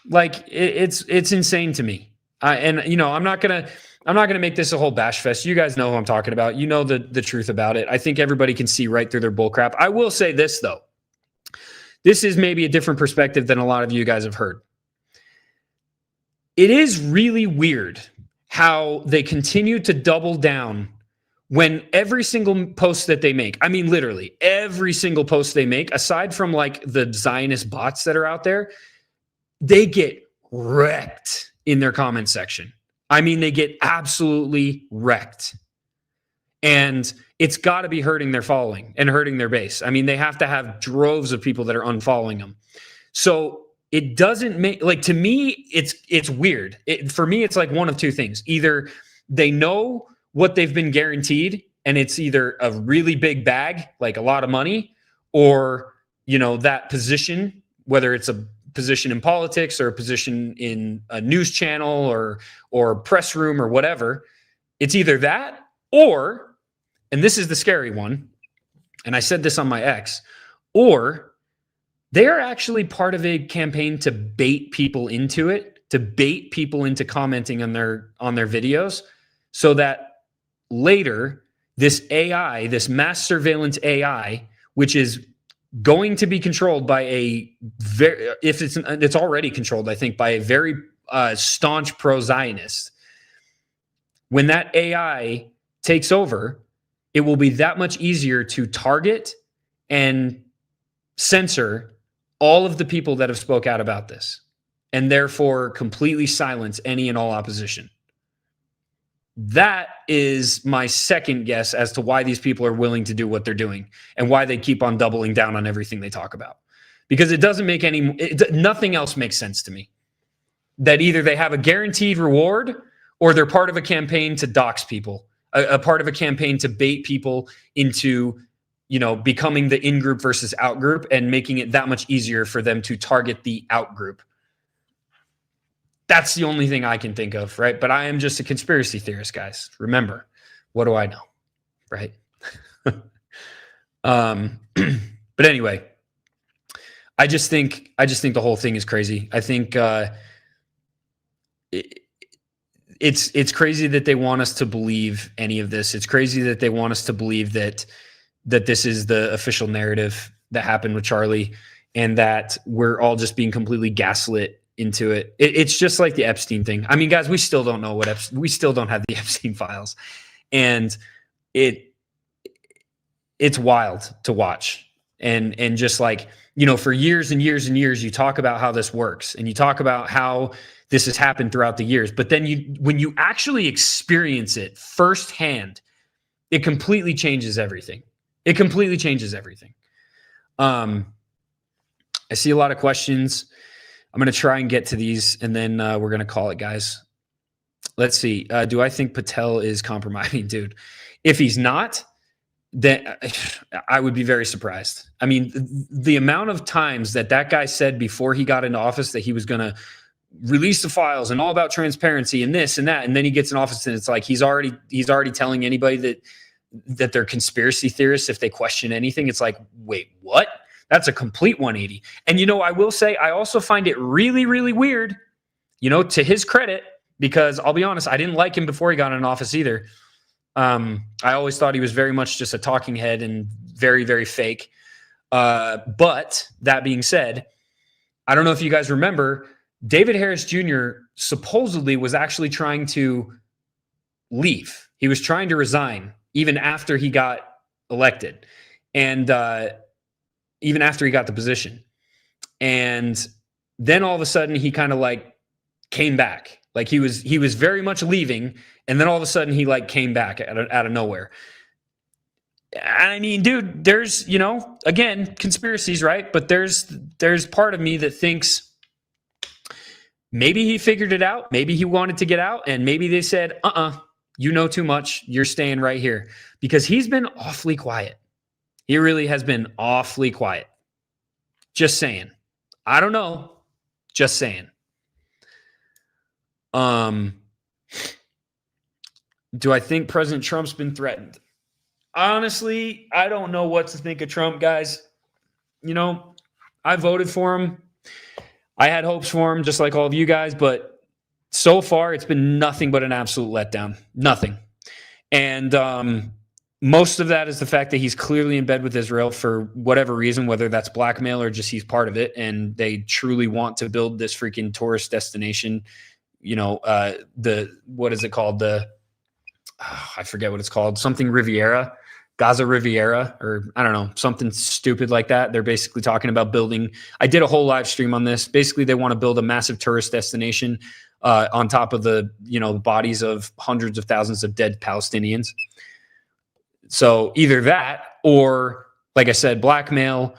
Like, it's insane to me. I'm not gonna make this a whole bash fest. You guys know who I'm talking about. You know the truth about it. I think everybody can see right through their bullcrap. I will say this though. This is maybe a different perspective than a lot of you guys have heard. It is really weird how they continue to double down when every single post that they make, I mean, literally every single post they make, aside from like the Zionist bots that are out there, they get wrecked in their comment section. I mean, they get absolutely wrecked. And it's got to be hurting their following and hurting their base. I mean, they have to have droves of people that are unfollowing them. So it doesn't make, like, to me, it's weird. For me, it's like one of two things. Either they know what they've been guaranteed and it's either a really big bag, like a lot of money, or, that position, whether it's a position in politics or a position in a news channel or press room or whatever. It's either that or, and this is the scary one, and I said this on my ex, or they are actually part of a campaign to bait people into it, to bait people into commenting on their videos, so that later this AI, this mass surveillance AI, which is going to be controlled by it's already controlled, I think, by a very staunch pro-Zionist. When that AI takes over, it will be that much easier to target and censor all of the people that have spoke out about this, and therefore completely silence any and all opposition. That is my second guess as to why these people are willing to do what they're doing and why they keep on doubling down on everything they talk about. Because it doesn't make nothing else makes sense to me. That either they have a guaranteed reward or they're part of a campaign to dox people, a part of a campaign to bait people into, becoming the in-group versus out-group and making it that much easier for them to target the out-group. That's the only thing I can think of, right? But I am just a conspiracy theorist, guys. Remember, what do I know, right? But anyway, I just think the whole thing is crazy. I think it's crazy that they want us to believe any of this. It's crazy that they want us to believe that this is the official narrative that happened with Charlie, and that we're all just being completely gaslit into it. It's just like the Epstein thing. I mean, guys, we still don't know we still don't have the Epstein files, and it's wild to watch. And just like, for years and years and years, you talk about how this works and you talk about how this has happened throughout the years. But then when you actually experience it firsthand, it completely changes everything. It completely changes everything. I see a lot of questions. I'm going to try and get to these, and then we're going to call it, guys. Let's see. Do I think Patel is compromising? Dude, if he's not, then I would be very surprised. I mean, the amount of times that guy said before he got into office that he was going to release the files and all about transparency and this and that, and then he gets in office and it's like he's already telling anybody that they're conspiracy theorists if they question anything. It's like, wait, what? That's a complete 180. And, I will say, I also find it really, really weird, to his credit, because I'll be honest, I didn't like him before he got in office either. I always thought he was very much just a talking head and very, very fake. But that being said, I don't know if you guys remember, David Harris Jr. supposedly was actually trying to leave. He was trying to resign even after he got elected. And, even after he got the position. And then all of a sudden he kind of like came back. Like he was very much leaving. And then all of a sudden he like came back out of nowhere. I mean, dude, there's, again, conspiracies, right? But there's part of me that thinks maybe he figured it out. Maybe he wanted to get out, and maybe they said, you know too much. You're staying right here, because he's been awfully quiet. He really has been awfully quiet. Just saying. I don't know. Just saying. Do I think President Trump's been threatened? Honestly, I don't know what to think of Trump, guys. I voted for him. I had hopes for him, just like all of you guys, but so far it's been nothing but an absolute letdown. Nothing. And most of that is the fact that he's clearly in bed with Israel for whatever reason, whether that's blackmail or just he's part of it, and they truly want to build this freaking tourist destination. What is it called? I forget what it's called. Something Riviera, Gaza Riviera, or I don't know, something stupid like that. They're basically talking about building. I did a whole live stream on this. Basically, they want to build a massive tourist destination on top of the bodies of hundreds of thousands of dead Palestinians. So either that or, like I said, blackmail.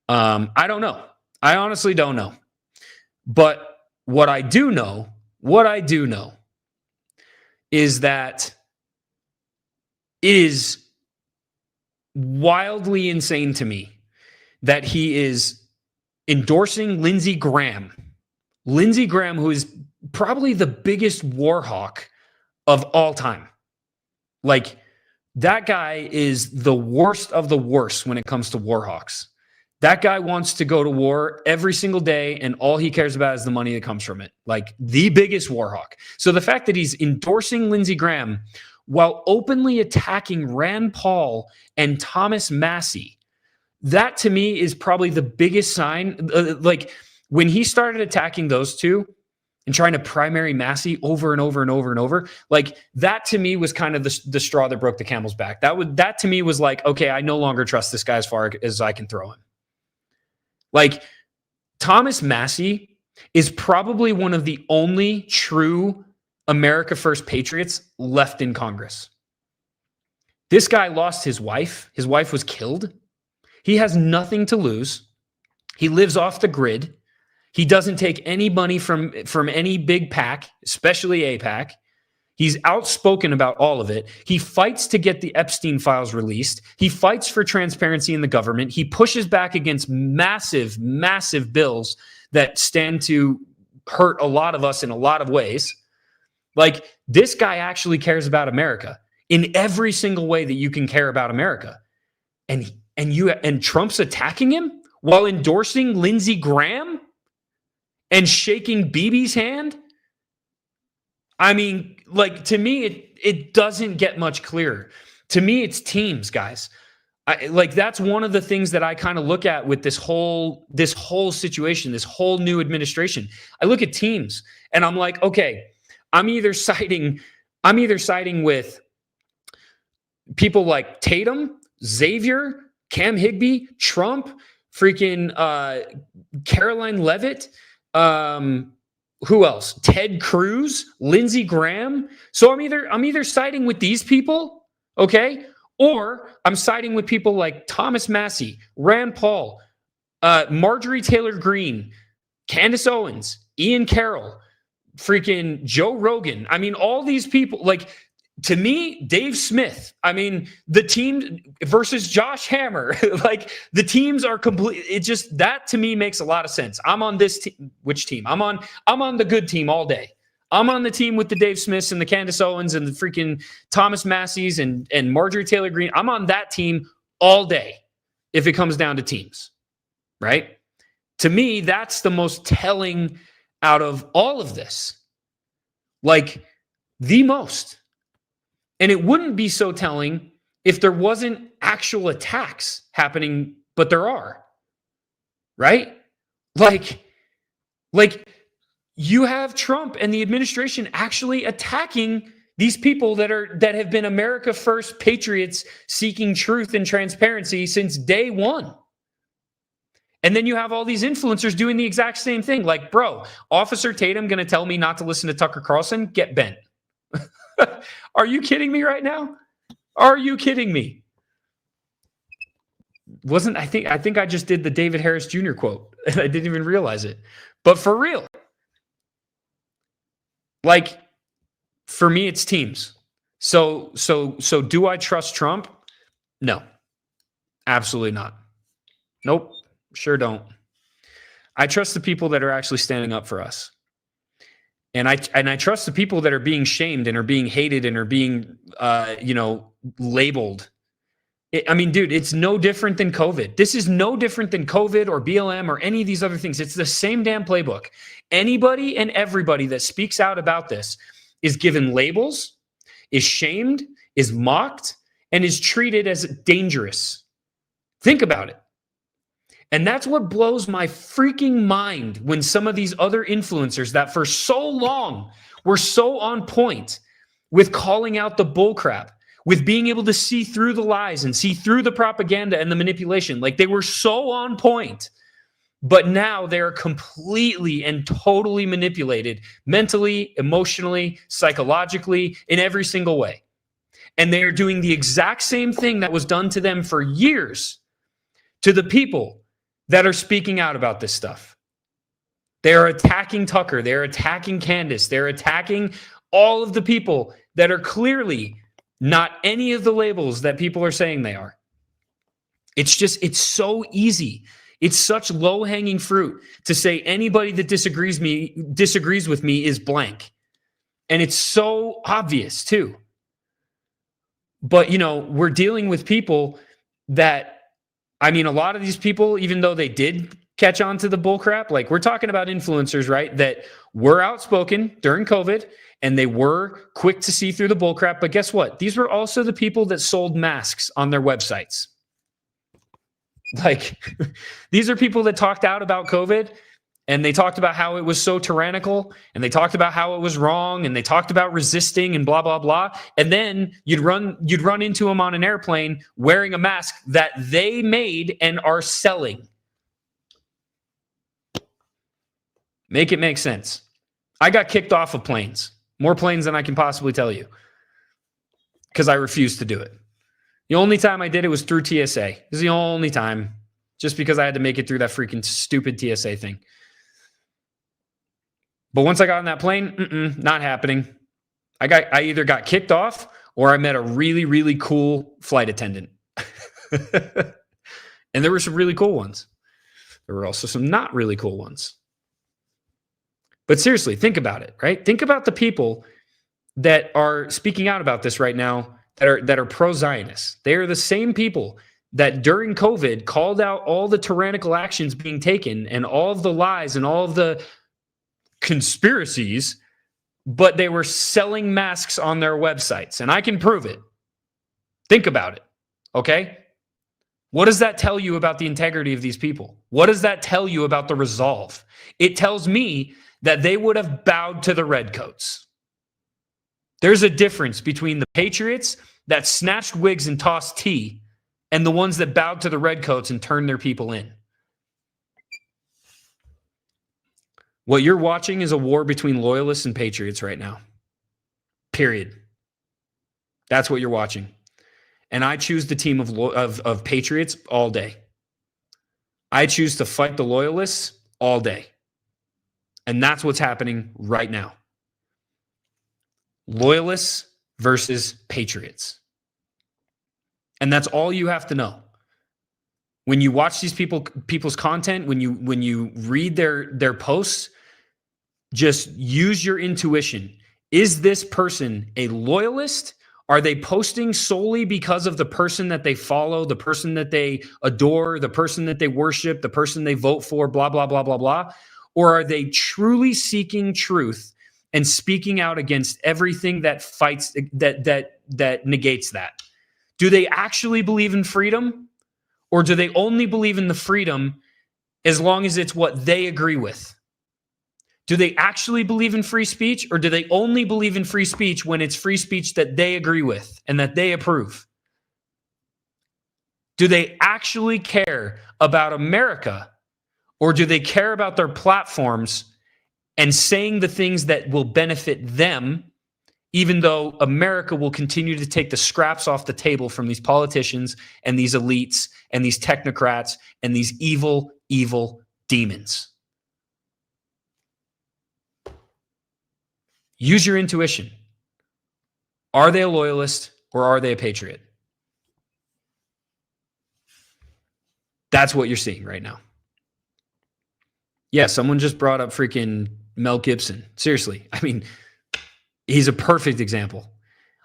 I don't know. I honestly don't know. But what I do know is that it is wildly insane to me that he is endorsing Lindsey Graham. Lindsey Graham, who is probably the biggest war hawk of all time. Like, that guy is the worst of the worst when it comes to war hawks. That guy wants to go to war every single day, and all he cares about is the money that comes from it. Like, the biggest war hawk. So the fact that he's endorsing Lindsey Graham while openly attacking Rand Paul and Thomas Massie, that to me is probably the biggest sign. Like, when he started attacking those two and trying to primary Massie over and over and over and over, like, that to me was kind of the straw that broke the camel's back. That to me was like, okay, I no longer trust this guy as far as I can throw him. Like, Thomas Massie is probably one of the only true America First patriots left in Congress. This guy lost his wife. His wife was killed. He has nothing to lose. He lives off the grid. He doesn't take any money from any big PAC, especially APAC. He's outspoken about all of it. He fights to get the Epstein files released. He fights for transparency in the government. He pushes back against massive, massive bills that stand to hurt a lot of us in a lot of ways. Like, this guy actually cares about America in every single way that you can care about America. And Trump's attacking him while endorsing Lindsey Graham and shaking Bibi's hand. I mean, like, to me, it doesn't get much clearer. To me, it's teams, guys. That's one of the things that I kind of look at with this whole situation, this whole new administration. I look at teams and I'm like, okay, I'm either siding with people like Tatum, Xavier, Cam Higbee, Trump, freaking Caroline Leavitt, who else? Ted Cruz, Lindsey Graham. So I'm either siding with these people, okay, or I'm siding with people like Thomas Massey, Rand Paul, Marjorie Taylor Greene, Candace Owens, Ian Carroll, freaking Joe Rogan. I mean, all these people, like, to me, Dave Smith. I mean, the team versus Josh Hammer. Like, the teams are complete. It just, that to me makes a lot of sense. I'm on this team. Which team? I'm on the good team all day. I'm on the team with the Dave Smiths and the Candace Owens and the freaking Thomas Masseys and Marjorie Taylor Greene. I'm on that team all day if it comes down to teams, right? To me, that's the most telling out of all of this. Like, the most. And it wouldn't be so telling if there wasn't actual attacks happening, but there are, right? Like you have Trump and the administration actually attacking these people that have been America First patriots seeking truth and transparency since day one. And then you have all these influencers doing the exact same thing. Like, bro, Officer Tatum going to tell me not to listen to Tucker Carlson? Get bent. Are you kidding me right now? Are you kidding me? I think I just did the David Harris Jr. quote and I didn't even realize it. But for real, like, for me, it's teams. So do I trust Trump? No, absolutely not. Nope, sure don't. I trust the people that are actually standing up for us. And I trust the people that are being shamed and are being hated and are being, labeled. I mean, dude, it's no different than COVID. This is no different than COVID or BLM or any of these other things. It's the same damn playbook. Anybody and everybody that speaks out about this is given labels, is shamed, is mocked, and is treated as dangerous. Think about it. And that's what blows my freaking mind when some of these other influencers that for so long were so on point with calling out the bullcrap, with being able to see through the lies and see through the propaganda and the manipulation. Like, they were so on point, but now they're completely and totally manipulated mentally, emotionally, psychologically, in every single way. And they are doing the exact same thing that was done to them for years to the people that are speaking out about this stuff. They're attacking Tucker. They're attacking Candace. They're attacking all of the people that are clearly not any of the labels that people are saying they are. It's so easy. It's such low-hanging fruit to say anybody that disagrees with me is blank. And it's so obvious too. But, we're dealing with people that, I mean, a lot of these people, even though they did catch on to the bullcrap, like, we're talking about influencers, right, that were outspoken during COVID and they were quick to see through the bullcrap. But guess what? These were also the people that sold masks on their websites. Like, these are people that talked out about COVID and they talked about how it was so tyrannical and they talked about how it was wrong and they talked about resisting and blah, blah, blah. And then you'd run into them on an airplane wearing a mask that they made and are selling. Make it make sense. I got kicked off of planes. More planes than I can possibly tell you. Because I refused to do it. The only time I did it was through TSA. This is the only time. Just because I had to make it through that freaking stupid TSA thing. But once I got on that plane, not happening. I either got kicked off or I met a really, really cool flight attendant. And there were some really cool ones. There were also some not really cool ones. But seriously, think about it, right? Think about the people that are speaking out about this right now that are pro-Zionists. They are the same people that during COVID called out all the tyrannical actions being taken and all of the lies and all of the conspiracies, but they were selling masks on their websites. And I can prove it. Think about it, okay? What does that tell you about the integrity of these people? What does that tell you about the resolve? It tells me that they would have bowed to the redcoats. There's a difference between the patriots that snatched wigs and tossed tea and the ones that bowed to the redcoats and turned their people in. What you're watching is a war between loyalists and patriots right now. Period. That's what you're watching. And I choose the team of patriots all day. I choose to fight the loyalists all day. And that's what's happening right now. Loyalists versus patriots. And that's all you have to know. When you watch these people's content, when you read their posts, just use your intuition. Is this person a loyalist? Are they posting solely because of the person that they follow, the person that they adore, the person that they worship, the person they vote for, blah, blah, blah, blah, blah? Or are they truly seeking truth and speaking out against everything that fights, that negates that? Do they actually believe in freedom? Or do they only believe in the freedom as long as it's what they agree with? Do they actually believe in free speech, or do they only believe in free speech when it's free speech that they agree with and that they approve? Do they actually care about America, or do they care about their platforms and saying the things that will benefit them, even though America will continue to take the scraps off the table from these politicians and these elites and these technocrats and these evil, evil demons? Use your intuition. Are they a loyalist or are they a patriot? That's what you're seeing right now. Yeah, someone just brought up freaking Mel Gibson. Seriously. I mean, he's a perfect example.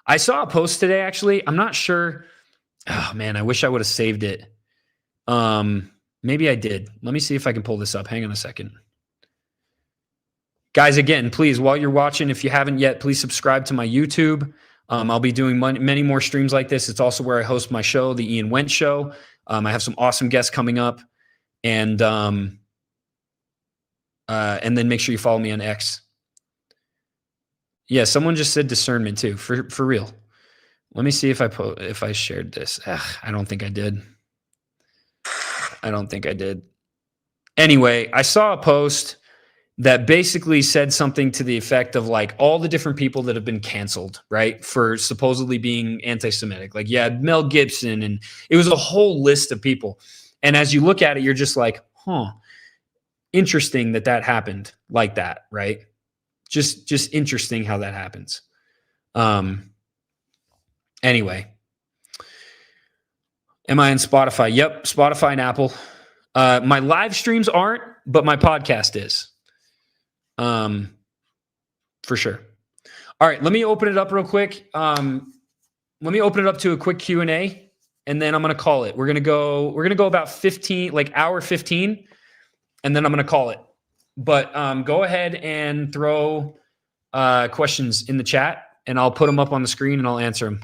I saw a post today, actually. I'm not sure. Oh, man, I wish I would have saved it. Maybe I did. Let me see if I can pull this up. Hang on a second. Guys, again, please, while you're watching, if you haven't yet, please subscribe to my YouTube. I'll be doing many more streams like this. It's also where I host my show, The Ian Wentz Show. I have some awesome guests coming up. And then make sure you follow me on X. Yeah, someone just said discernment too, for real. Let me see if I shared this. I don't think I did. Anyway, I saw a post that basically said something to the effect of like all the different people that have been canceled, right, for supposedly being anti-Semitic. Like, yeah, Mel Gibson, and it was a whole list of people. And as you look at it, you're just like, interesting that happened like that, right? Just interesting how that happens. Anyway, am I on Spotify? Yep, Spotify and Apple. My live streams aren't, but my podcast is. For sure. All right, let me open it up real quick. Let me open it up to a quick Q&A, and then I'm going to call it. We're going to go about 15, like hour 15, and then I'm going to call it. But go ahead and throw questions in the chat, and I'll put them up on the screen and I'll answer them.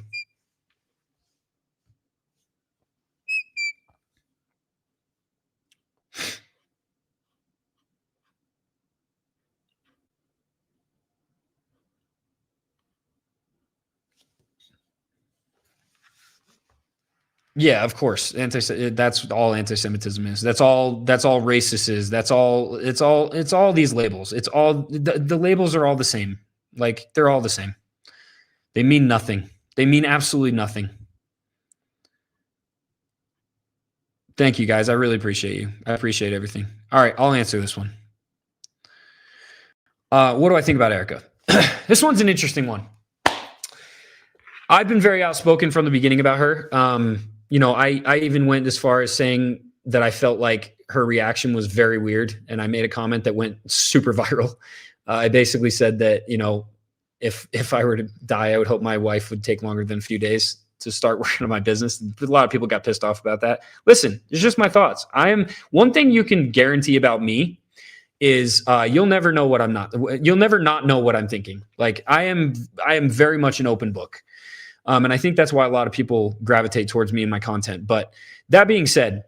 Yeah, of course. That's all anti-Semitism is. That's all racist is. It's all these labels. It's all the labels are all the same. Like, they're all the same. They mean nothing. They mean absolutely nothing. Thank you, guys. I really appreciate you. I appreciate everything. All right, I'll answer this one. What do I think about Erica? This one's an interesting one. I've been very outspoken from the beginning about her. I even went as far as saying that I felt like her reaction was very weird, and I made a comment that went super viral. I basically said that, if I were to die, I would hope my wife would take longer than a few days to start working on my business. A lot of people got pissed off about that. Listen, it's just my thoughts. One thing you can guarantee about me is you'll never know what I'm not. You'll never not know what I'm thinking. Like, I am very much an open book. And I think that's why a lot of people gravitate towards me and my content. But that being said,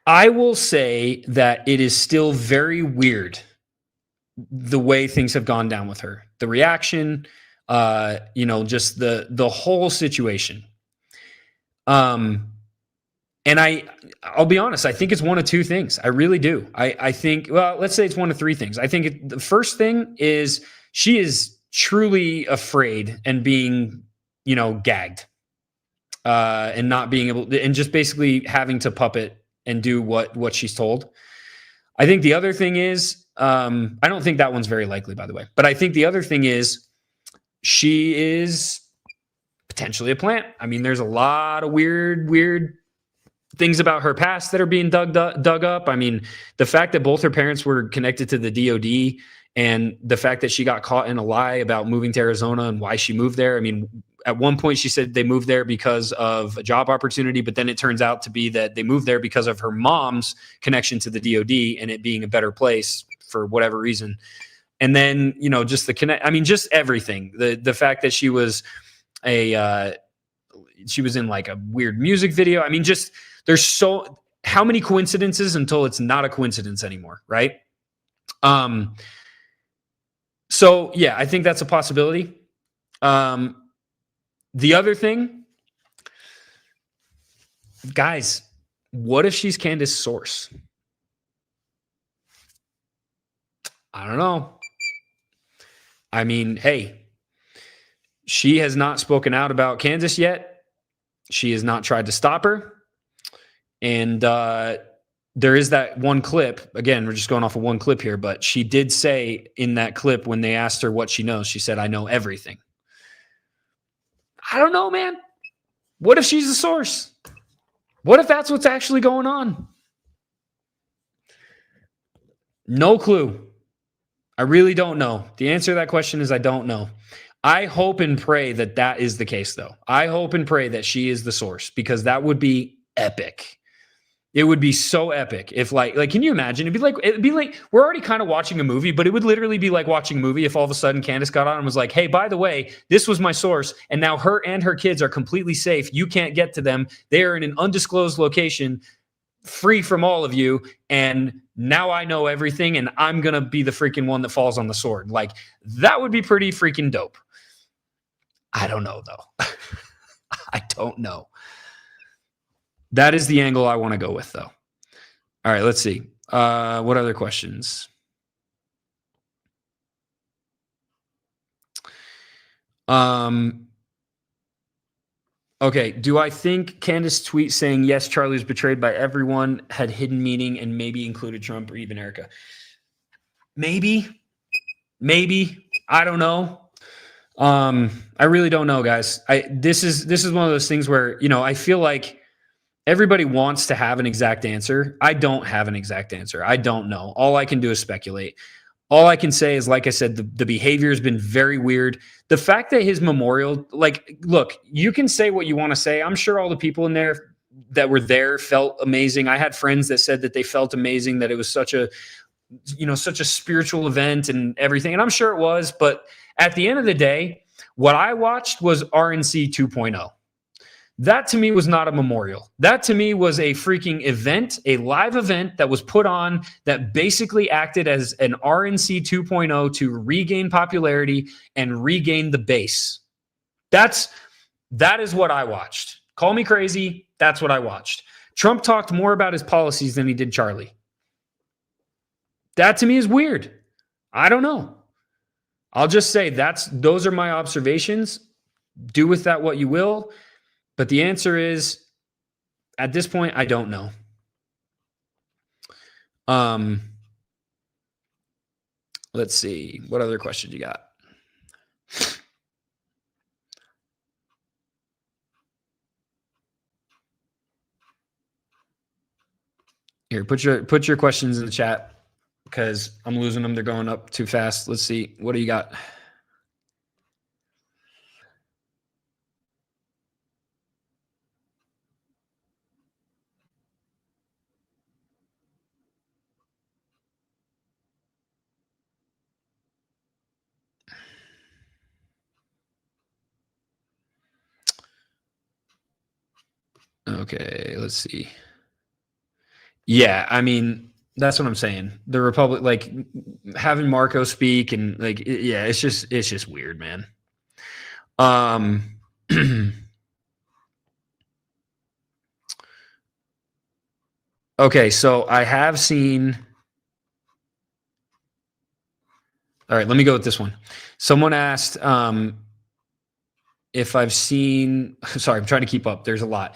I will say that it is still very weird the way things have gone down with her. The reaction, just the whole situation. And I'll be honest, I think it's one of two things. I really do. I think, well, let's say it's one of three things. I think the first thing is she is truly afraid and being, gagged, and not being able to, and just basically having to puppet and do what she's told. I think the other thing is, I don't think that one's very likely, by the way, but I think the other thing is she is potentially a plant. I mean, there's a lot of weird things about her past that are being dug up. I mean, the fact that both her parents were connected to the DOD, and the fact that she got caught in a lie about moving to Arizona and why she moved there. I mean, at one point she said they moved there because of a job opportunity, but then it turns out to be that they moved there because of her mom's connection to the DOD and it being a better place for whatever reason. And then, just the connect, I mean, just everything. The fact that she was she was in like a weird music video. I mean, just how many coincidences until it's not a coincidence anymore, right? So yeah, I think that's a possibility. The other thing, guys, what if she's Candace's source? I don't know. I mean, hey, she has not spoken out about Candace yet. She has not tried to stop her. And there is that one clip. Again, we're just going off of one clip here, but she did say in that clip when they asked her what she knows, she said, "I know everything." I don't know, man. What if she's the source? What if that's what's actually going on? No clue. I really don't know. The answer to that question is I don't know. I hope and pray that that is the case, though. I hope and pray that she is the source, because that would be epic. It would be so epic if like, can you imagine? It'd be like, we're already kind of watching a movie, but it would literally be like watching a movie if all of a sudden Candace got on and was like, "Hey, by the way, this was my source. And now her and her kids are completely safe. You can't get to them. They are in an undisclosed location, free from all of you. And now I know everything. And I'm going to be the freaking one that falls on the sword." Like, that would be pretty freaking dope. I don't know, though. I don't know. That is the angle I want to go with, though. All right, let's see. What other questions? Okay, do I think Candace's tweet saying, "Yes, Charlie was betrayed by everyone," had hidden meaning and maybe included Trump or even Erica? Maybe. I don't know. I really don't know, guys. This is one of those things where, I feel like everybody wants to have an exact answer. I don't have an exact answer. I don't know. All I can do is speculate. All I can say is, like I said, the behavior has been very weird. The fact that his memorial, look, you can say what you want to say. I'm sure all the people in there that were there felt amazing. I had friends that said that they felt amazing, that it was such a spiritual event and everything. And I'm sure it was. But at the end of the day, what I watched was RNC 2.0. That to me was not a memorial. That to me was a freaking event, a live event that was put on that basically acted as an RNC 2.0 to regain popularity and regain the base. That is what I watched. Call me crazy. That's what I watched. Trump talked more about his policies than he did Charlie. That to me is weird. I don't know. I'll just say those are my observations. Do with that what you will. But the answer is, at this point, I don't know. Let's see. What other questions you got? Here, put your questions in the chat because I'm losing them. They're going up too fast. Let's see. What do you got? Okay, let's see. Yeah, I mean, that's what I'm saying. The Republic, like having Marco speak and like, yeah, it's just weird, man. Okay, so I have seen. All right, let me go with this one. Someone asked if I've seen. Sorry, I'm trying to keep up. There's a lot.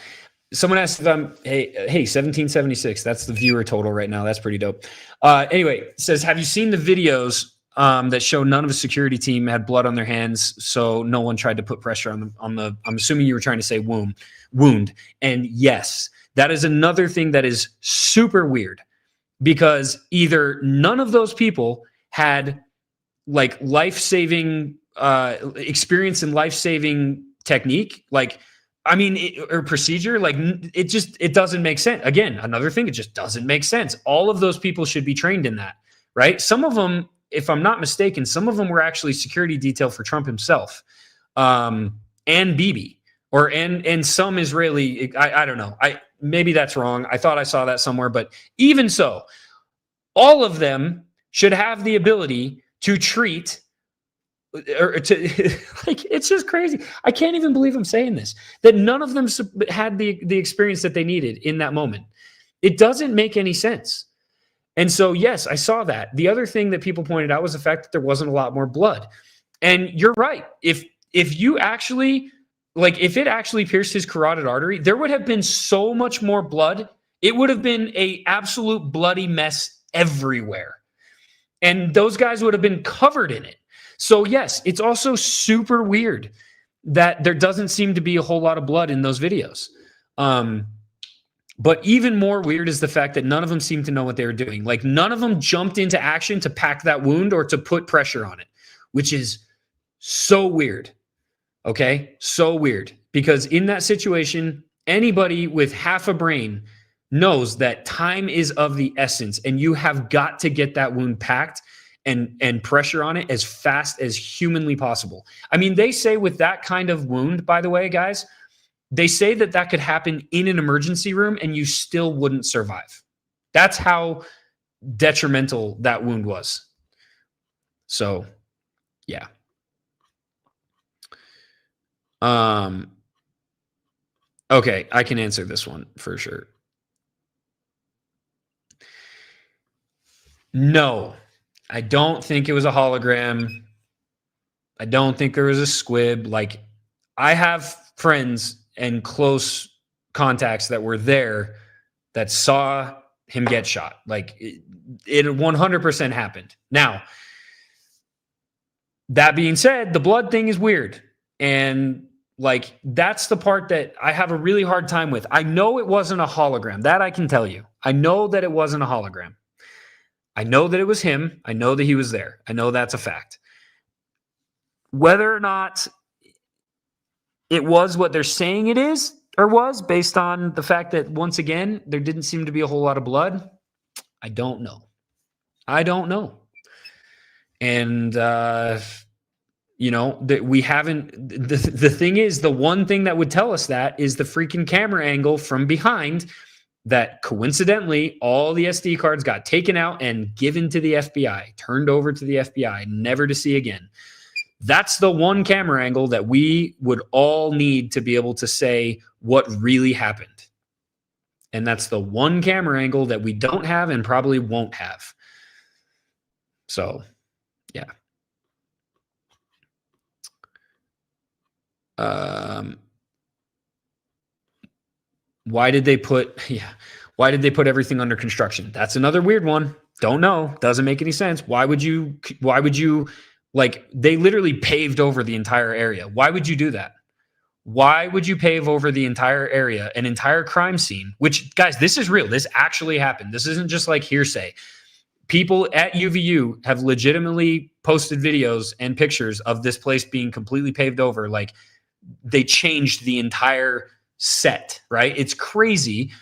Someone asked if I'm. Hey, 1776. That's the viewer total right now. That's pretty dope. Anyway, says, have you seen the videos that show none of the security team had blood on their hands, so no one tried to put pressure on the. I'm assuming you were trying to say wound. And yes, that is another thing that is super weird because either none of those people had like life-saving experience in life-saving technique, like I mean, or procedure, like it doesn't make sense. Again, another thing, it just doesn't make sense. All of those people should be trained in that, right? Some of them, if I'm not mistaken, some of them were actually security detail for Trump himself, and Bibi, and some Israeli. I don't know. Maybe that's wrong. I thought I saw that somewhere, but even so, all of them should have the ability to treat or to like, it's just crazy. I can't even believe I'm saying this, that none of them had the experience that they needed in that moment. It doesn't make any sense. And so, yes, I saw that. The other thing that people pointed out was the fact that there wasn't a lot more blood. And you're right. If you actually, like, if it actually pierced his carotid artery, there would have been so much more blood. It would have been a absolute bloody mess everywhere. And those guys would have been covered in it. So yes, it's also super weird that there doesn't seem to be a whole lot of blood in those videos. But even more weird is the fact that none of them seem to know what they were doing. Like none of them jumped into action to pack that wound or to put pressure on it, which is so weird. Okay? So weird. Because in that situation, anybody with half a brain knows that time is of the essence and you have got to get that wound packed and pressure on it as fast as humanly possible. I mean, they say with that kind of wound, by the way, guys, they say that could happen in an emergency room and you still wouldn't survive. That's how detrimental that wound was. So, yeah. Okay, I can answer this one for sure. No. I don't think it was a hologram. I don't think there was a squib. Like, I have friends and close contacts that were there that saw him get shot. Like, it 100% happened. Now, that being said, the blood thing is weird. And, like, that's the part that I have a really hard time with. I know it wasn't a hologram. That I can tell you. I know that it wasn't a hologram. I know that it was him. I know that he was there. I know that's a fact. Whether or not it was what they're saying it is or was based on the fact that, once again, there didn't seem to be a whole lot of blood, I don't know. I don't know. And, you know, that we haven't, the thing is, the one thing that would tell us that is the freaking camera angle from behind that coincidentally all the SD cards got taken out and given to the FBI, turned over to the FBI, never to see again. That's the one camera angle that we would all need to be able to say what really happened. And that's the one camera angle that we don't have and probably won't have. So, yeah. Why did they put everything under construction? That's another weird one. Don't know. Doesn't make any sense. Why would you like, they literally paved over the entire area. Why would you do that? Why would you pave over the entire area, an entire crime scene? Which, guys, this is real. This actually happened. This isn't just like hearsay. People at UVU have legitimately posted videos and pictures of this place being completely paved over. Like, they changed the entire set, right? It's crazy,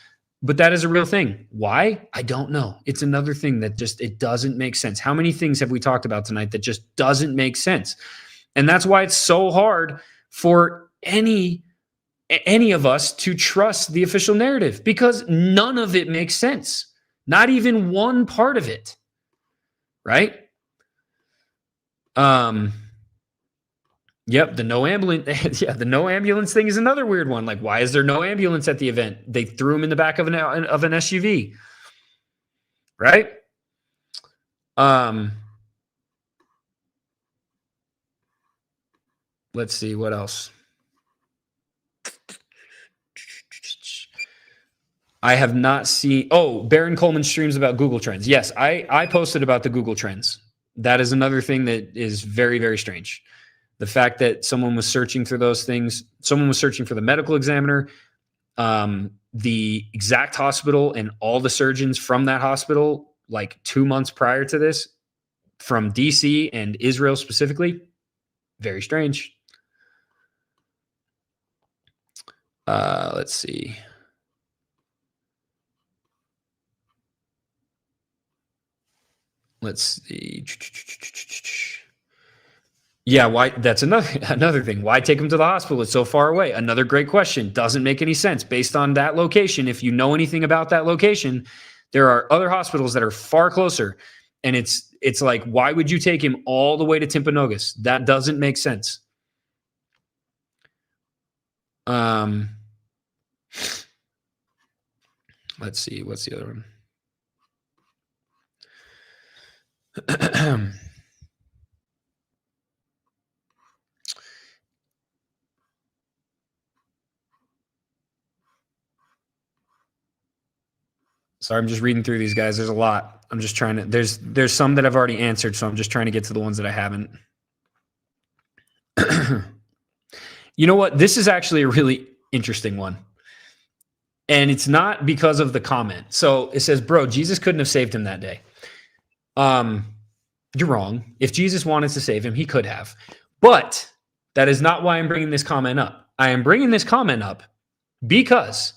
but that is a real thing. Why? I don't know. It's another thing that just, it doesn't make sense. How many things have we talked about tonight that just doesn't make sense? And that's why it's so hard for any of us to trust the official narrative, because none of it makes sense. Not even one part of it. Right? Yep, the no ambulance. Yeah, the no ambulance thing is another weird one. Like, why is there no ambulance at the event? They threw him in the back of an SUV. Right? Let's see what else. I have not seen. Oh, Baron Coleman streams about Google Trends. Yes, I posted about the Google Trends. That is another thing that is very, very strange. The fact that someone was searching for those things. Someone was searching for the medical examiner, the exact hospital, and all the surgeons from that hospital, like 2 months prior to this, from DC and Israel specifically. Very strange. Let's see. Let's see. Yeah, why? That's another thing. Why take them to the hospital? It's so far away. Another great question. Doesn't make any sense based on that location. If you know anything about that location, there are other hospitals that are far closer, and it's like, why would you take him all the way to Timpanogos? That doesn't make sense. Let's see. What's the other one? Sorry, I'm just reading through these guys. There's a lot. I'm just trying to. There's some that I've already answered, so I'm just trying to get to the ones that I haven't. You know what? This is actually a really interesting one. And it's not because of the comment. So it says, bro, Jesus couldn't have saved him that day. You're wrong. If Jesus wanted to save him, he could have. But that is not why I'm bringing this comment up. I am bringing this comment up because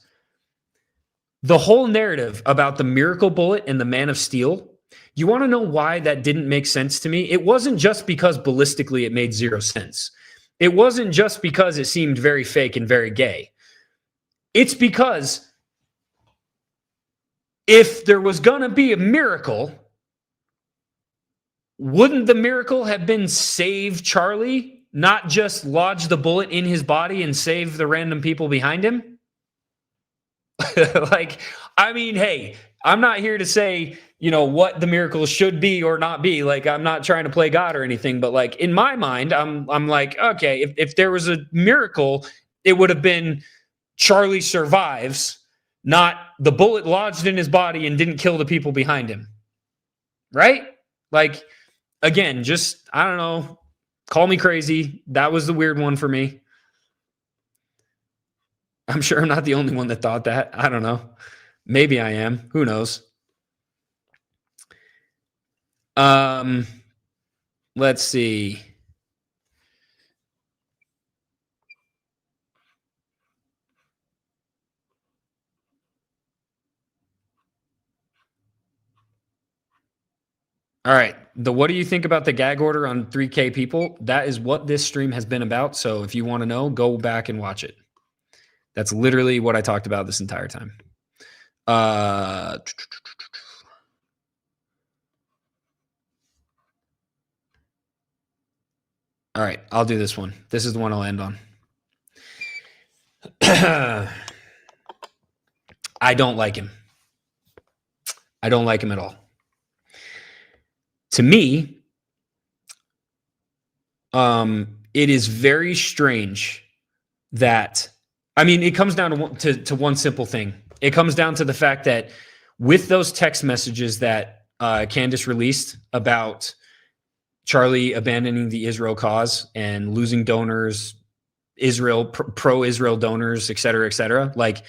the whole narrative about the miracle bullet and the Man of Steel, you want to know why that didn't make sense to me? It wasn't just because ballistically it made zero sense. It wasn't just because it seemed very fake and very gay. It's because if there was going to be a miracle, wouldn't the miracle have been save Charlie, not just lodge the bullet in his body and save the random people behind him? Like, I mean, hey, I'm not here to say, what the miracle should be or not be. Like, I'm not trying to play God or anything, but like in my mind, I'm like, okay, if there was a miracle, it would have been Charlie survives, not the bullet lodged in his body and didn't kill the people behind him. Right? Like, again, just, I don't know, call me crazy. That was the weird one for me. I'm sure I'm not the only one that thought that. I don't know. Maybe I am. Who knows? Let's see. All right. What do you think about the gag order on 3K people? That is what this stream has been about. So if you want to know, go back and watch it. That's literally what I talked about this entire time. All right. I'll do this one. This is the one I'll end on. I don't like him. I don't like him at all. To me, it is very strange that, I mean, it comes down to one simple thing. It comes down to the fact that with those text messages that Candace released about Charlie abandoning the Israel cause and losing donors, Israel, pro-Israel donors, et cetera, like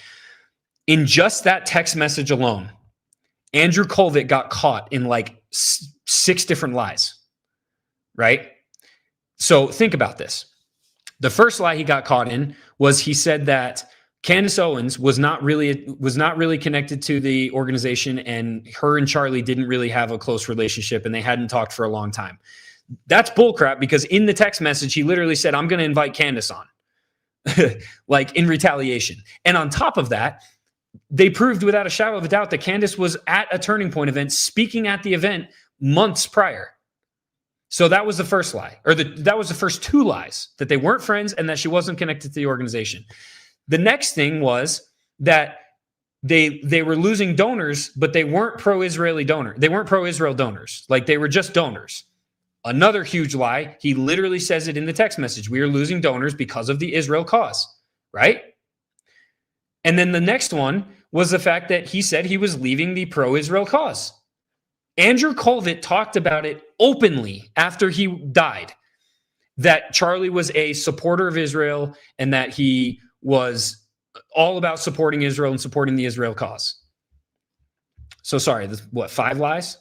in just that text message alone, Andrew Colvett got caught in like 6 different lies, right? So think about this. The first lie he got caught in was he said that Candace Owens was not really connected to the organization, and her and Charlie didn't really have a close relationship, and they hadn't talked for a long time. That's bullcrap, because in the text message, he literally said, I'm going to invite Candace on, like in retaliation. And on top of that, they proved without a shadow of a doubt that Candace was at a Turning Point event, speaking at the event months prior. So that was the first lie, or that was the first 2 lies, that they weren't friends and that she wasn't connected to the organization. The next thing was that they were losing donors, but they weren't pro-Israeli donor. They weren't pro-Israel donors. Like, they were just donors. Another huge lie. He literally says it in the text message. We are losing donors because of the Israel cause, right? And then the next one was the fact that he said he was leaving the pro-Israel cause. Andrew Colvett talked about it openly after he died, that Charlie was a supporter of Israel and that he was all about supporting Israel and supporting the Israel cause. So sorry, 5 lies?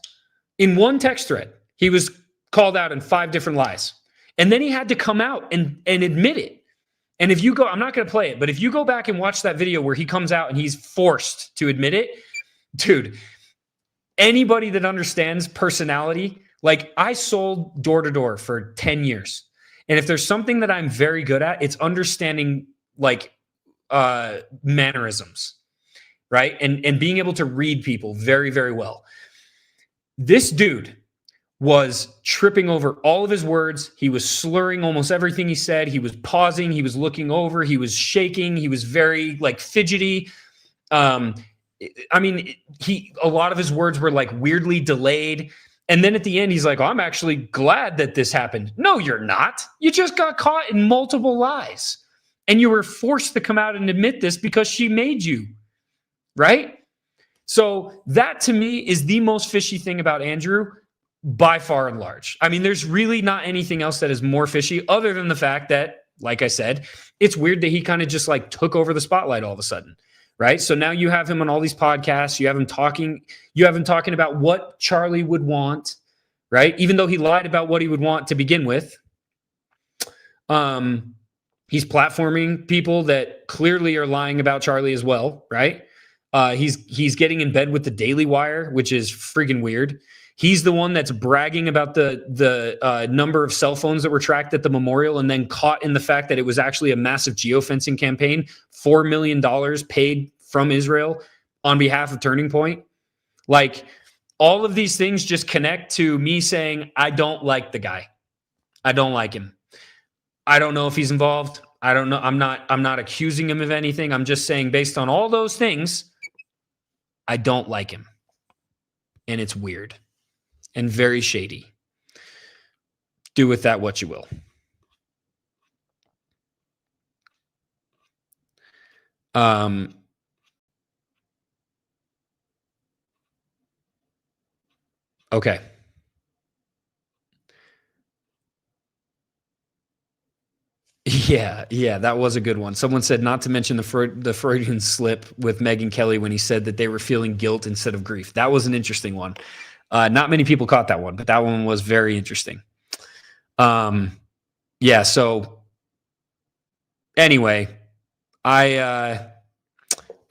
In one text thread, he was called out in 5 different lies. And then he had to come out and admit it. And if you go, I'm not going to play it, but if you go back and watch that video where he comes out and he's forced to admit it, dude, anybody that understands personality, like, I sold door to door for 10 years. And if there's something that I'm very good at, it's understanding like mannerisms, right? And being able to read people very, very well. This dude was tripping over all of his words. He was slurring almost everything he said. He was pausing. He was looking over. He was shaking. He was very like fidgety. I mean, a lot of his words were like weirdly delayed. And then at the end, he's like, oh, I'm actually glad that this happened. No, you're not. You just got caught in multiple lies. And you were forced to come out and admit this because she made you, right? So that to me is the most fishy thing about Andrew by far and large. I mean, there's really not anything else that is more fishy other than the fact that, like I said, it's weird that he kind of just like took over the spotlight all of a sudden, right? So now you have him on all these podcasts. You have him talking about what Charlie would want, right? Even though he lied about what he would want to begin with. He's platforming people that clearly are lying about Charlie as well, right? He's getting in bed with the Daily Wire, which is freaking weird. He's the one that's bragging about the number of cell phones that were tracked at the memorial, and then caught in the fact that it was actually a massive geofencing campaign, $4 million paid from Israel on behalf of Turning Point. Like, all of these things just connect to me saying, I don't like the guy. I don't like him. I don't know if he's involved. I don't know. I'm not accusing him of anything. I'm just saying, based on all those things, I don't like him. And it's weird and very shady. Do with that what you will. Okay. Yeah, that was a good one. Someone said not to mention the Freudian slip with Megyn Kelly when he said that they were feeling guilt instead of grief. That was an interesting one. Not many people caught that one, but that one was very interesting. Yeah. So anyway, I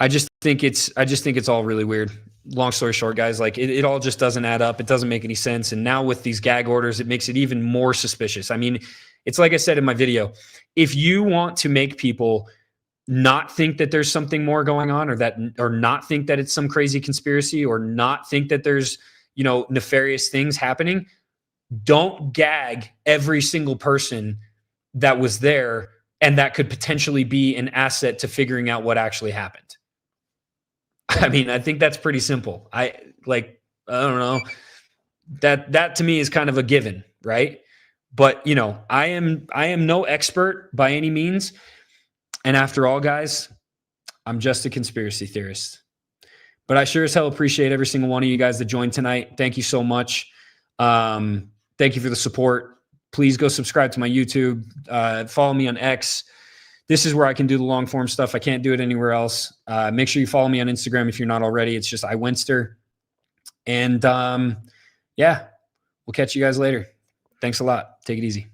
just think it's all really weird. Long story short, guys, like it all just doesn't add up. It doesn't make any sense. And now with these gag orders, it makes it even more suspicious. I mean, it's like I said in my video, if you want to make people not think that there's something more going on, or not think that it's some crazy conspiracy, or not think that there's, nefarious things happening, don't gag every single person that was there and that could potentially be an asset to figuring out what actually happened. I mean, I think that's pretty simple. I don't know. that to me is kind of a given, right? But you know, I am no expert by any means. And after all, guys, I'm just a conspiracy theorist. But I sure as hell appreciate every single one of you guys that joined tonight. Thank you so much. Thank you for the support. Please go subscribe to my YouTube. Follow me on X. This is where I can do the long form stuff. I can't do it anywhere else. Make sure you follow me on Instagram if you're not already. It's just iWinster. And yeah, we'll catch you guys later. Thanks a lot. Take it easy.